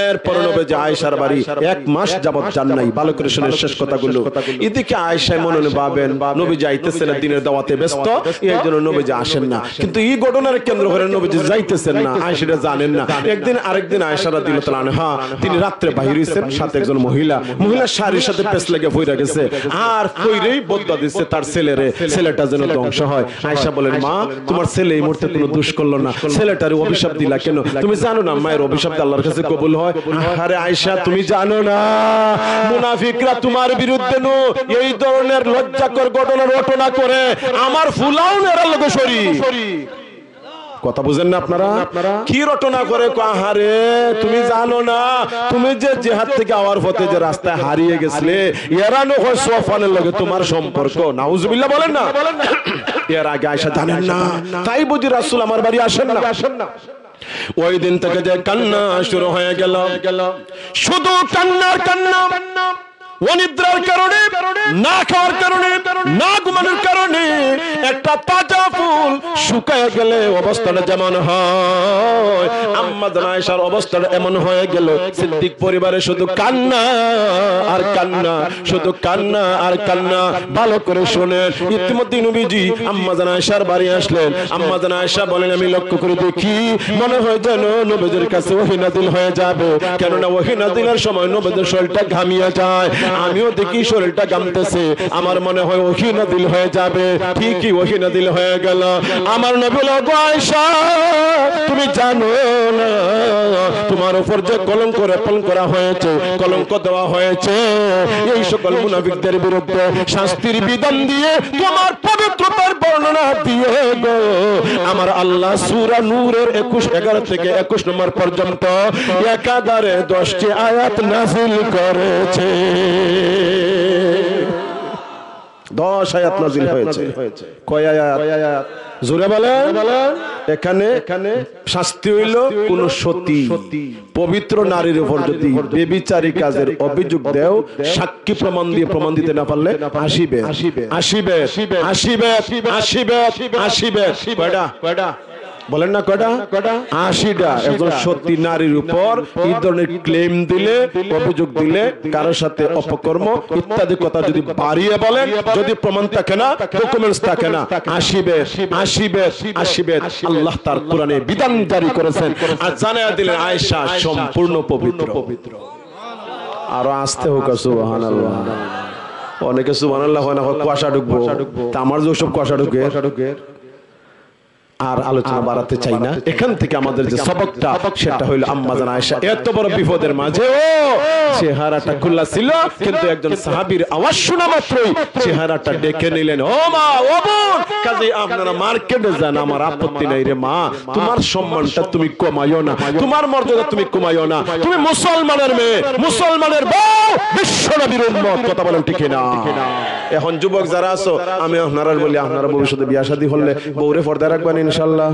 এরপর নবীজি আয়েশার বাড়ি 1 মাস যাবত যান নাই। ভালো করে শুনে শেষ কথাগুলো। এদিকে আয়েশা মনে ভাবেন নবীজি আইতেছেন দিনের দাওয়াতে ব্যস্ত, এই জন্য নবীজি আসেন না। কিন্তু এই ঘটনার কেন্দ্র করে নবীজি যাইতেছেন না, আয়েশা জানেন না। একদিন আরেকদিন আয়েশা রাদিয়াল্লাহু আনহা তিনি রাত্রে বাহির হইছেন, সাথে একজন মহিলা শাড়ির সাথে পেছ লেগে পইরা গেছে, আর কইরেই বদদুয়া দিচ্ছে তার ছেলেটা যেন ধ্বংস হয়। আয়েশা বলেন, মা তোমার ছেলে এই মুহূর্তে কোনো দোষ করলো না, ছেলেটারে অভিশাপ দিলা কেন? তুমি জানো না মায়ের অভিশাপ আল্লাহর কাছে কবুল হয়? আরে আয়েশা তুমি জানো না মুনাফিকরা তোমার বিরুদ্ধে এই ধরনের লজ্জাকর ঘটনা রটনা করে আমার ফুলাউনের লগে শরীক। কথা বুঝেন না আপনারা? কি রটনা করে? আহারে তুমি জানো না, তুমি যে জিহাদ থেকে আওয়ার পথে যে রাস্তায় হারিয়ে গেছিলে, এরা নয় সোফানের লগে তোমার সম্পর্ক। নাউজুবিল্লাহ বলেন না? এর আগে আয়েশা জানেন না, তাই বুঝি রাসূল আমার বাড়ি আসেন না। ওই দিন থেকে যে কান্না শুরু হয়ে গেল, শুধু কান্নার কান্না। অনিদ্রার কারণে, না খাওয়ার কারণে, না ঘুমানোর কারণে একটা তাজা ফুল শুকায় গেলে অবস্থাটা যেমন হয়, আম্মা জান আয়েশার অবস্থাটা এমন হয়ে গেল। সিদ্দিক পরিবারে শুধু কান্না আর কান্না, শুধু কান্না আর কান্না। ভালো করে শুনেন। ইতিমধ্যে নবীজি আম্মা জান আয়েশার বাড়ি আসলেন। আম্মা জান আয়েশা বলেন, আমি লক্ষ্য করে দেখি মনে হয় যেন নবীজির কাছে ওহী নাযিল হয়ে যাবে, কেননা ওহী নাযিলের সময় নবীজির শরীরটা ঘামিয়ে যায়। আমিও দেখি শরীরটা ঘামতেছে, আমার মনে হয় ওহী নাযিল হয়ে যাবে। ঠিকই ওহী নাযিল হয়ে গেল। আমার নবী বলল, আয়েশা তুমি জানো না তোমার উপর যে কলঙ্ক লেপন করা হয়েছে, কলঙ্ক দেওয়া হয়েছে, এই সকল মুনাফিকদের বিরুদ্ধে শাস্তির বিধান দিয়ে তোমার পবিত্রতার বর্ণনা দিয়ে গো আমার আল্লাহ সূরা নূরের 11 থেকে 21 নম্বর পর্যন্ত একাধারে 10টি আয়াত নাযিল করেছে। 10 আয়াত নাযিল হয়েছে। কয় আয়াত? জোরে বলেন। এখানে শাস্তি হইল কোন সতী পবিত্র নারীর উপর যদি বেবিচারী কাজের অভিযোগ দেও, সাক্ষী প্রমাণ দিয়ে প্রমাণ দিতে না পারলে আসিবে। কয়টা বলেন না? কয়টা? 80টা। একজন সত্যি নারীর উপর এই ধরনের ক্লেম দিলে, অভিযোগ দিলে, কারোর সাথে অপকর্ম ইত্যাদি কথা যদি বাড়িয়ে বলেন, যদি প্রমাণ থাকে না, ডকুমেন্টস থাকে না, আসিবে। আল্লাহ তার কোরআনে বিধান জারি করেছেন আর জানায়া দিলেন আয়েশা সম্পূর্ণ পবিত্র। আরো আসতে হোক সুবহানাল্লাহ। অনেকে সুবহানাল্লাহ হয় না, কুয়াশা ঢুকবো। আমার যে সব কুয়াশা ঢুকে আর আলোচনা বাড়াতে চাই না। এখান থেকে আমাদের যে সবকটা সেটা হইল আম্মা জান আয়েশা এত বড় বিপদের মাঝে চেহারাটা খোলা ছিল, কিন্তু একজন সাহাবীর আওয়াজ শোনা মাত্রই চেহারাটা ডেকে নিলেন। ও মা, ও বোন, কাজেই আপনারা মার্কেটে যান, আমার আপত্তি নাই রে মা। তোমার সম্মানটা তুমি কমাইও না, তোমার মর্যাদা তুমি কমাইও না। তুমি মুসলমানের মেয়ে, মুসলমানের বউ, বিশ্বনবীর উম্মত। কথা বলেন ঠিক না? এখন যুবক যারা আছো আমি আপনারা বলি আপনারা ভবিষ্যতে বিয়া শাদী হলে বউরে পর্দা রাখবেন ইনশাআল্লাহ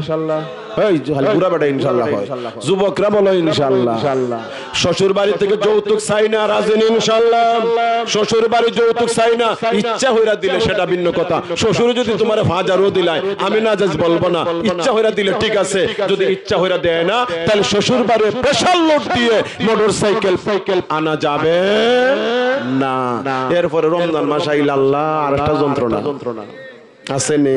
এই বুড়া বেটা ইনশাআল্লাহ যুবকরা বলো ইনশাআল্লাহ শ্বশুর বাড়ি থেকে যৌতুক চাই না রাজেন ইনশাআল্লাহ শ্বশুর বাড়ি যৌতুক চাই না ইচ্ছা হইরা দিলে সেটা ভিন্ন কথা শ্বশুর যদি তোমার 1000ও দিলায় আমি নাজাজ বলবো না ইচ্ছা হইরা দিলে ঠিক আছে যদি ইচ্ছা হইরা দেয় না তাহলে শ্বশুর বাড়ি স্পেশাল লোড দিয়ে মোটরসাইকেল আনা যাবে না এরপরে রমজান মাস আইল আল্লাহ আরেকটা যন্ত্রণা আসেনি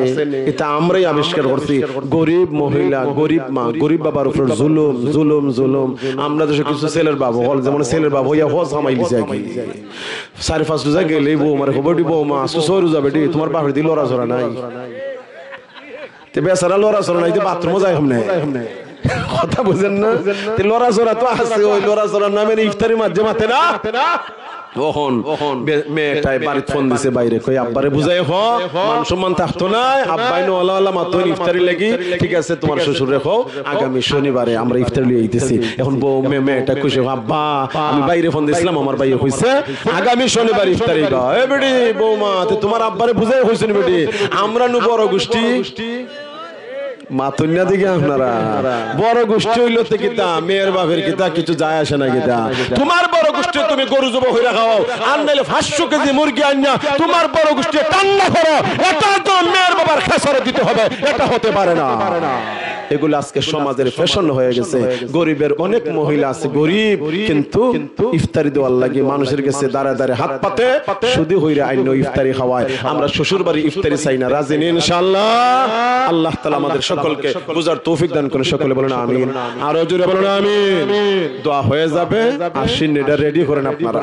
এটা আমরাই আবিষ্কার করছি গরিব মহিলা গরিব মা গরিব বাবার উপর জুলুম জুলুম জুলুম আমরা দেশে কিছু ছেলের বাবা হল যেমন ছেলের বাবা হইয়া হজ হামাইলি যায় 4-5 রোজা গেলেই বউ আমার খবর দিব মা আসো 6 রোজা বেটি তোমার বাপের দি লড়া জড়া নাই তে বেচারা লড়া জড়া নাই তে বাথরুমে যায় হামনে কথা বুঝেন না তে লড়া জড়া তো আছে ওই লড়া জড়ার নামে ইফতারি মাঝে মাতে না ওহন মেয়েটাই বাড়িতে ফোন দিছে বাইরে কই আব্বারে বুঝাই হ মান সম্মান থাকতো না আব্বাই নো আল্লাহ আল্লাহ মাত্র ইফতারি লাগি ঠিক আছে তোমার শ্বশুর রেখো আগামী শনিবারে আমরা ইফতারি লিয়ে আইতেছি এখন বউ মেয়েটা খুশি আব্বা আমি বাইরে ফোন দিছিলাম আমার ভাই কইছে আগামী শনিবার ইফতারি গা এ বেডি বৌমা তে তোমার আব্বারে বুঝাই হইছেন বেডি আমরা নু বড় গোষ্ঠী মাতুন্যা দিকে আপনারা বড় গোষ্ঠী হইলো তে কিতা মেয়ের বাপের কিতা কিছু যায় আসে না কিতা তোমার বড় গোষ্ঠী তুমি গরু জব হইরা খাও আর নাইলে 500 কেজি মুরগি আননা তোমার বড় গোষ্ঠী টান্না করো এটা তো মেয়ের বাবার খেসারে দিতে হবে এটা হতে পারে না এগুলো আজকে সমাজের ফ্যাশন হয়ে গেছে গরিবের অনেক মহিলা আছে গরিব কিন্তু ইফতারি দেওয়ার লাগি মানুষের কাছে দাঁড়া দাঁড়ে হাত পাতে শুধু হইরা আইন ইফতারি খাওয়ায় আমরা শ্বশুর বাড়ি ইফতারি চাই না রাজিন ইনশাআল্লাহ আল্লাহ তাআলা আমাদের সকলকে বুঝার তৌফিক দান করে সকলে বলেন আমিন আর জোরে বলেন আমিন দোয়া হয়ে যাবে আসিন এটা রেডি করেন আপনারা